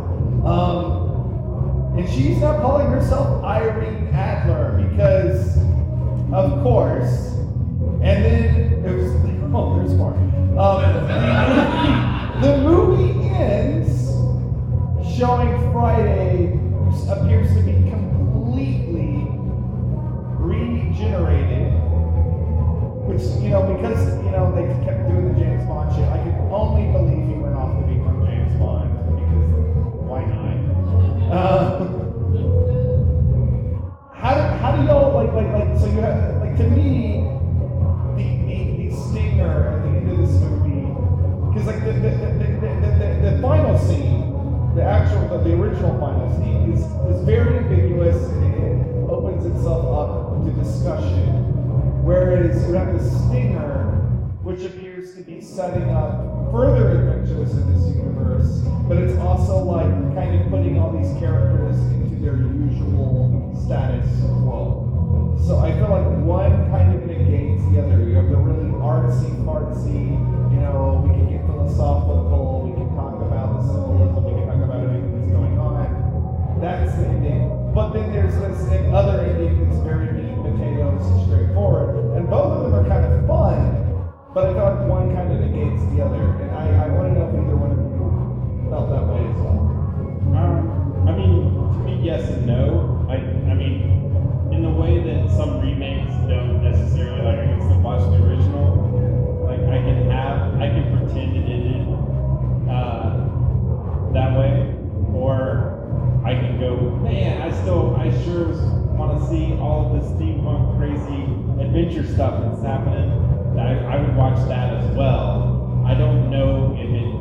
And she's now calling herself Irene Adler because, of course, and then it was, oh, there's more. The movie ends showing Friday appears to be completely regenerated, which, because, they kept doing the James Bond shit, I could only believe he went off to become James Bond, because why not? How do you know, so you have, to me, the stinger at the end of this movie, because, the final scene, the original final scene is very ambiguous, and it opens itself up to discussion. Whereas you have the stinger, which appears to be setting up further adventures in this universe, but it's also like kind of putting all these characters into their usual status quo. So I feel like one kind of negates the other. You have the really artsy, we can get philosophical, we can talk about the symbolism, we can talk about everything that's going on. That's the ending. But then there's this other ending that's very meat and potatoes and straightforward. And both of them are kind of fun, but I feel like one kind of negates the other. And I want to know if either one of you felt that way as well.
To me, yes and no. I mean, in the way that some remakes don't necessarily, like I can still watch the original, like I can pretend it ended that way, or I can go, man, I sure want to see all of this steampunk crazy adventure stuff that's happening. I would watch that as well. I don't know if it,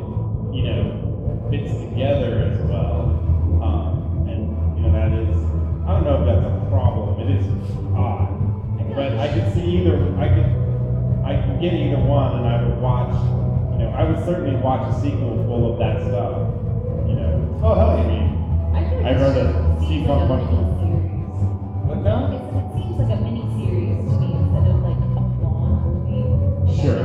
fits together as well. And that is, I don't know I could get either one, and I would watch. I would certainly watch a sequel full of that stuff.
Oh, hell
I
yeah.
mean,
I
I've heard of
seems
steampunk.
like a mini-series.
What now?
It seems like a mini-series to me instead of like a long movie.
Sure.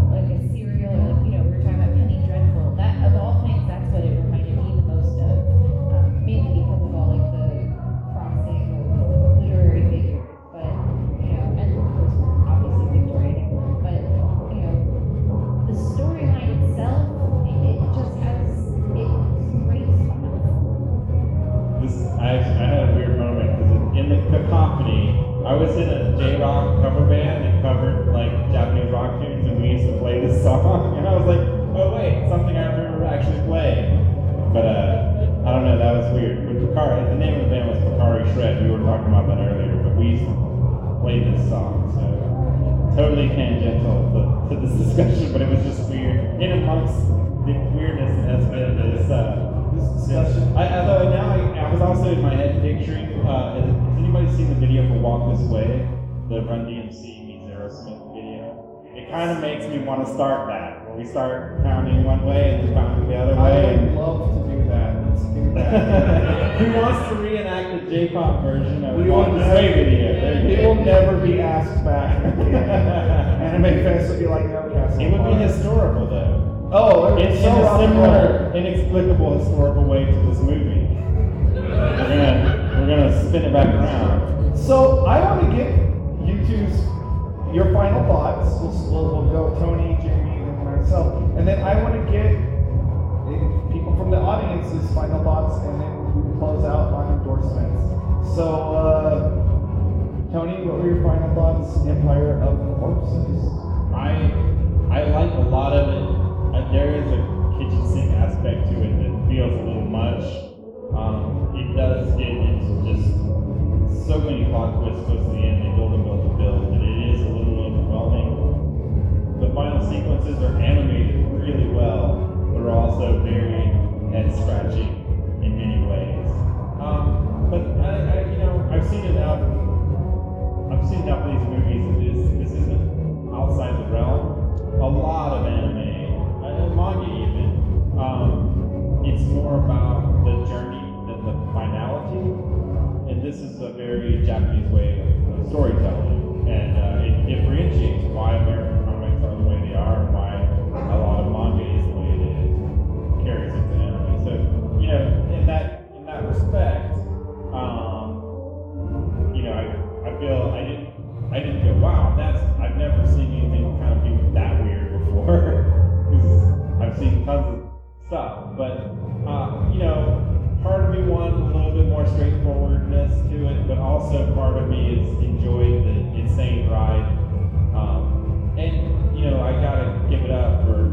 Like a serial, or like, we were talking about Penny Dreadful. That, of all things, that's what it reminded me the most of. Mainly because of all like the crossing of literary figures. But, and of course, obviously Victorian England. But, the storyline itself, it just has great spots.
I had a weird moment because in the cacophony, I was in a J-rock cover band that covered like Japanese rock tunes, and we used to play this song, and I was like, oh wait, something I remember actually playing. But I don't know, that was weird. With Picari, the name of the band was Picari Shred. We were talking about that earlier, but we used to play this song, so totally tangential to this discussion, but it was just weird. In amongst the weirdness that has been this discussion. Although now I was also in my head picturing, has anybody seen the video for Walk This Way? The Run DMC meets Aerosmith video? It kind of makes me want to start that, where we start pounding one way and then pounding the other way.
I would love to do that. Let's do that.
Who wants to reenact the J-pop version of
We
Walk
will
This Way video?
It will never be asked back. Anime Fest would be like no Castle.
It would be historical though.
Oh,
In
it's so
a
rock and
similar, inexplicable historical way to this movie. We're gonna spin it back around.
roll. So I want to get you two's your final thoughts. We'll go Tony, Jamie, and myself, and then I want to get people from the audience's final thoughts, and then we can close out on endorsements. So, Tony, what were your final thoughts? Empire of Corpses.
I like a lot of it. There is a kitchen sink aspect to it that feels a little much. It does get into just so many plot twists close to the end. They build that it is a little overwhelming. The final sequences are animated really well, but are also very head scratching in many ways. But I've seen enough. I've seen enough of these movies that this isn't outside the realm. A lot of anime, manga even, it's more about the journey than the finality. And this is a very Japanese way of storytelling. And it differentiates why American comics are the way they are and why a lot of manga is the way it is. Carries into anime. So, in that respect, I feel I didn't go, wow, I've never seen anything kind of be that weird before. Because I've seen tons of stuff. But part of me wanted a little bit more straightforwardness to it, but also part of me is enjoyed the insane ride. I gotta give it up for,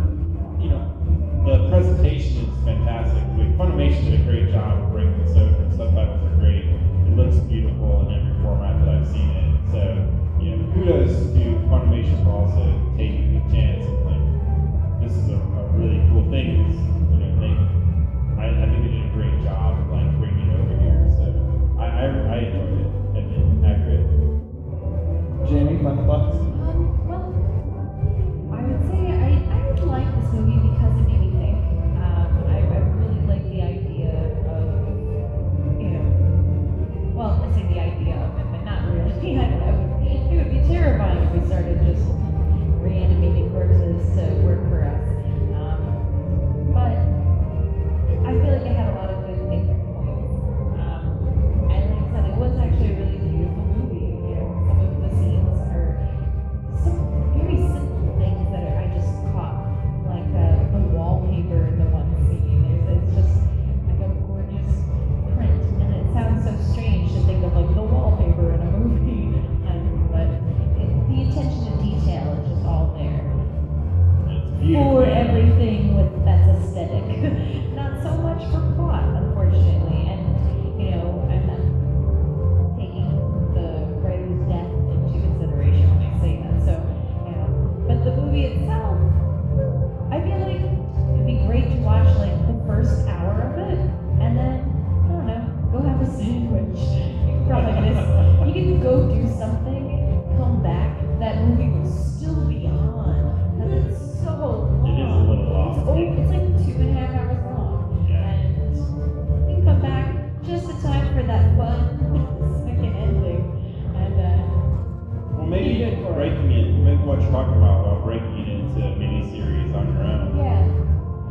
the presentation is fantastic. Funimation did a great job of bringing this over. Subtitles are great. It looks beautiful in every format that I've seen it. So, kudos to Funimation for also taking the chance and this is a really cool thing. I think they did a great job of bringing it over here. So I enjoyed it. And accurate.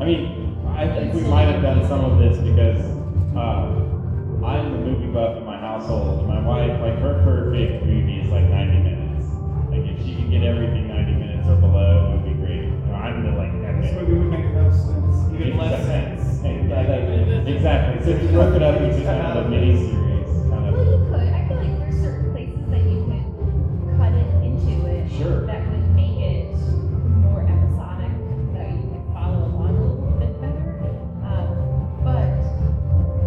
I mean, I think we might have done some of this because I'm the movie buff in my household, and my wife, like, her perfect movie is like 90 minutes. Like, if she could get everything 90 minutes or below, it would be great. I'm the, like,
This movie would make no sense, even less sense.
Exactly. So to rough it up into kind of a mini series, kind
Well,
of.
you could. I feel like there's certain places that you could cut it into it
Sure.
that would make it more episodic, that you could follow along a little bit better. But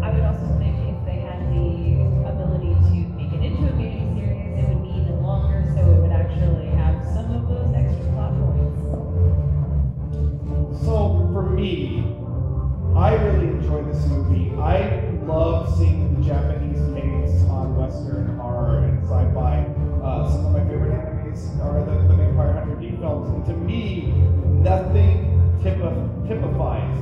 I would also think if they had the ability to make it into a mini series, it would be even longer, so it would actually have some of those extra plot points.
So for me, I really enjoy this movie. I love seeing the Japanese takes on Western horror and sci-fi. Some of my favorite animes are the Vampire Hunter D films, and to me, nothing typifies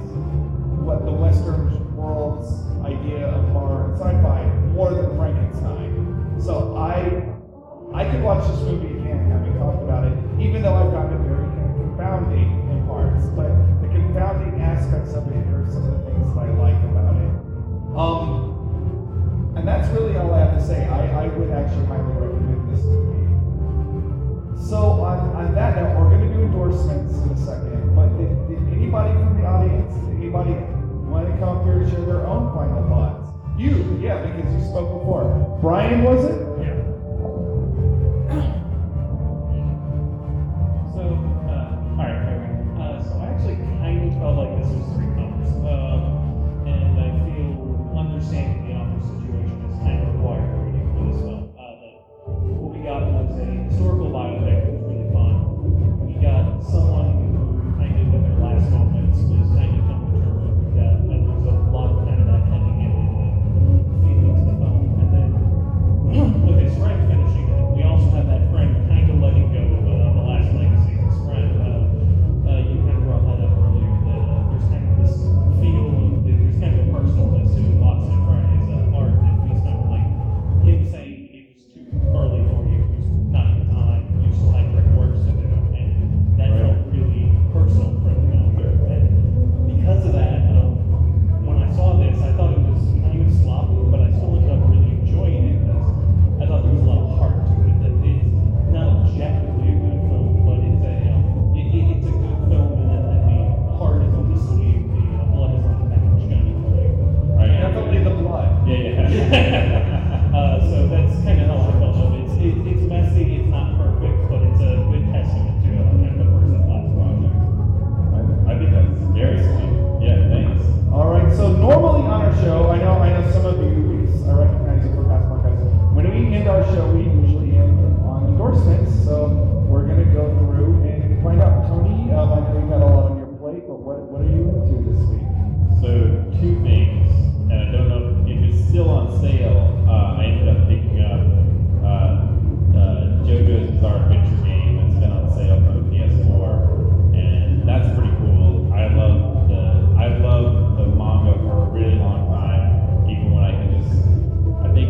what the Western world's idea of horror and sci-fi more than Frankenstein. So I could watch this movie again, having talked about it, even though I found it very kind of confounding in parts. But the confounding aspects of it are some of the things that I like about it. And that's really all I have to say. I would actually highly recommend this movie. So on that note, we're going to do endorsements in a second. But did anybody from the audience, anybody want to come up here and share their own final thoughts? You, yeah, because you spoke before. Brian, was it?
Yeah.
So, alright, so I actually kind of felt like this was three colors. And I feel understanding the author's situation is kind of required reading for this film. What we got was a historical biopic, which was really fun. We got someone who kind of in their last moments was kind of come to terms with death, and there's a lot of kind of that heading in the feeling to the film. And then with his friend finishing it, we also have that friend kind of letting go of the last legacy of his friend. You kind of brought that up earlier, that there's kind of this feel of, there's kind of a personalness to lots of Friday's art that feels kind of like him saying it was too early for you, it was not your time, you still had great works to do, and that felt really personal for the author. And because of that, when I saw this, I thought it was kind of sloppy, but I still ended up really enjoying it because I thought there was a lot of heart to it. That it's not objectively a good film, but it's a it's a good film, and then the heart is on the sleeve, the blood is on the package kind of thing. Right?
Definitely the blood.
Yeah.
So that's kind of how I felt of it. It's messy, it's not perfect, but it's a good testament to kind of a person's last project.
I think that's very sweet. Yeah, thanks.
All right. So normally on our show, I know some of you, because I recognize you from past podcasts. When we end our show, we usually end on endorsements. So we're gonna go through and find out. Tony, I know you've got a lot on your plate, but what are you into this week?
So two things, and I don't know if it's still on sale. I ended up picking up JoJo's Bizarre Adventure game that's been on sale for the PS4, and that's pretty cool. I love the manga for a really long time, even when I could just. I think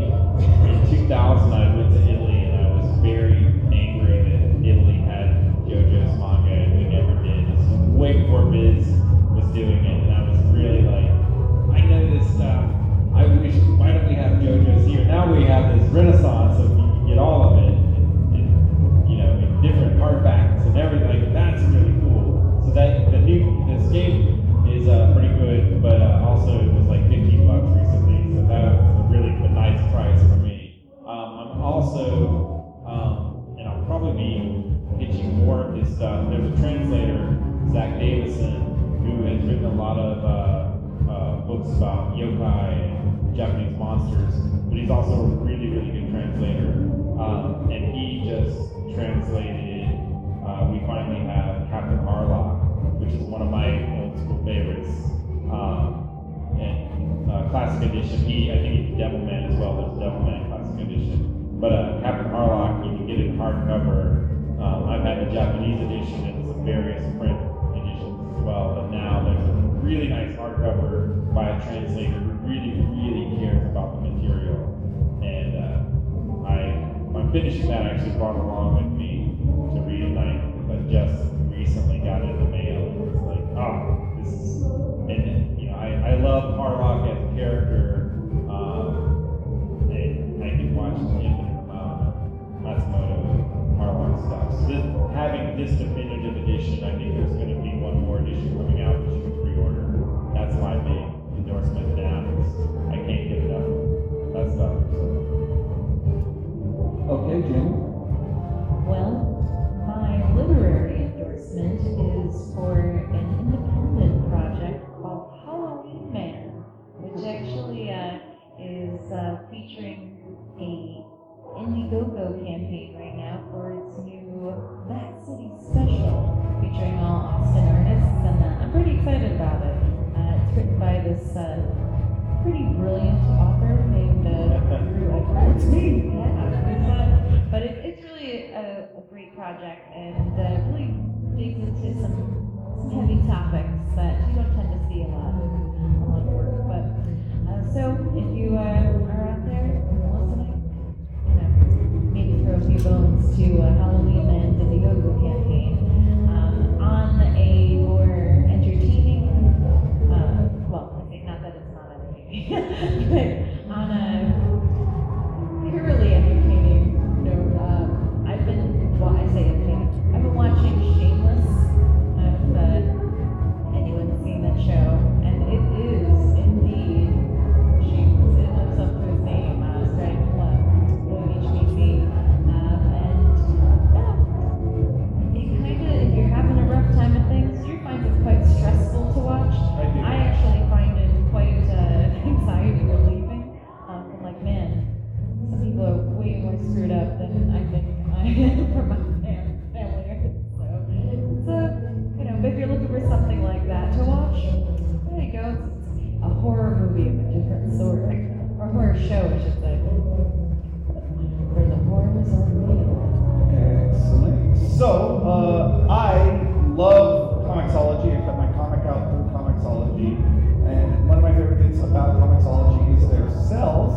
in 2000 I went to Italy and I was very angry that Italy had JoJo's manga and we never did. This was way before Biz was doing it, and I was really like, I know this stuff. I wish, why don't we have JoJo's here? Now we have this renaissance of you can get all of it in different hardbacks and everything. Like, that's really cool. So that this game is pretty good, but also it was like $15 recently, so that was really a nice price for me. I'm also, and I'll probably be pitching more of his stuff. There's a translator, Zach Davison, who has written a lot of books about yokai and Japanese monsters, but he's also a really, really good translator. And he just translated, we finally have Captain Harlock, which is one of my old school favorites. And classic edition, I think he did Devilman as well. There's Devilman classic edition. But Captain Harlock, you can get it in hardcover. I've had the Japanese edition and some various print editions as well. But now there's a really nice hardcover by a translator who really, really cares about the material. And I'm finishing that. I actually brought it along with me to read at night because I just recently got it in the mail. And it's like, this is love Harlock as a character. And I could watch an infinite amount of Matsumoto Harlock stuff. So having this definitive edition, I think there's going to be one more edition coming out that you can pre-order. That's my big endorsement now. I can't get enough of that stuff. So.
Okay, Jamie.
Well, my literary endorsement is for an independent project called Halloween Man, which actually is featuring a Indiegogo campaign right now for its new Bat City special, featuring all Austin artists, and I'm pretty excited about it. It's written by this pretty brilliant author named Drew Edwards.
It's me.
Yeah, but it's really a great project, and really digs into some heavy topics that you don't tend to see a lot of work. But so if you are out there listening, maybe throw a few bones to Halloween Man's Indiegogo campaign on a more entertaining. Well, I think not that it's not entertaining, but on a purely entertaining note, I say entertaining. I've been watching Shameless. Anyone seen that show? And it is indeed Shameless. It lives up to its name. Starring William HBC. And if you're having a rough time of things, Drew finds it quite stressful to watch. I actually find it quite anxiety relieving. I'm like, man, some people are way more screwed up than I think I am for my family. So but if you're looking for something like that to watch, there you go. It's a horror movie of a different sort, or horror show, I should say. Where the horrors are real.
Excellent. So, I love Comixology. I put my comic out through Comixology. And one of my favorite things about Comixology is their sales.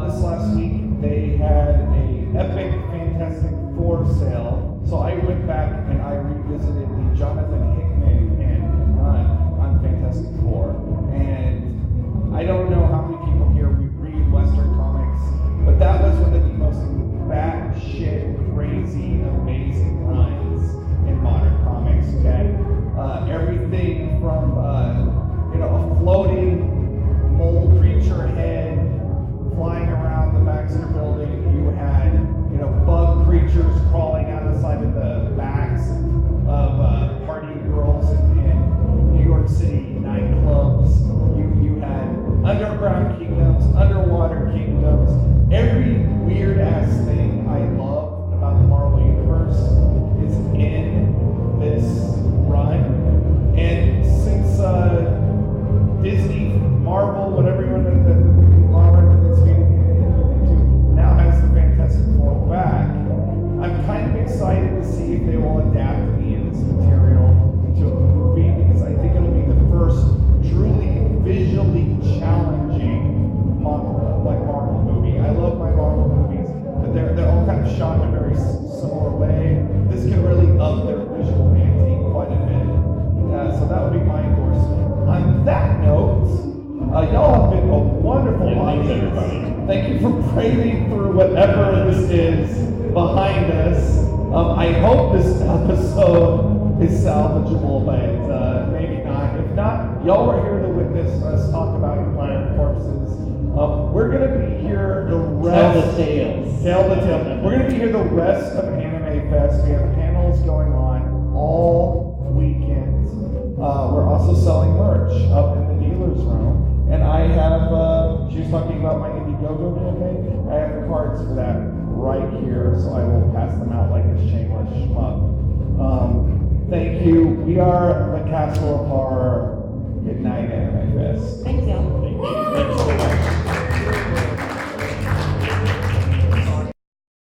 This last week, they had a epic Fantastic Four sale. So I went back and I revisited the Jonathan Hickman and run on Fantastic Four. And I don't know how many people here read Western comics, but that was one of the most batshit crazy, amazing runs in modern comics. You had everything from a floating mole creature head flying around the Baxter building. You had bug creatures crawling out the side of the backs of party girls in New York City nightclubs. You had underground kingdoms, underwater kingdoms. Every weird ass thing I love about the Marvel Universe is in this run. And since Disney, Marvel, whatever you want to the conglomerate that's being into now has the Fantastic Four back, I'm kind of excited to see if they will adapt any of this material into a movie, because I think it'll be the first truly visually challenging Marvel movie. I love my Marvel movies, but they're all kind of shot in a very similar way. This can really up their visual ante quite a bit. So that would be my endorsement. On that note, y'all have been a wonderful audience.
Thanks, everybody.
Thank you for braving through whatever this is behind us. I hope this episode is salvageable, but maybe not. If not, y'all were here to witness us talk about Empire Corpses. We're going to be here the rest.
Tell the tales.
Tell the tale. We're going to be here the rest of AnimeFest. We have panels going on all weekend. We're also selling merch up in the dealer's room. And I have, she was talking about my Indiegogo campaign. I have the cards for that right here, so I will pass them out like a shameless schmuck. Thank you. We are the Castle of Horror. Good night, AnimeFest.
Thanks, y'all.
Thank you.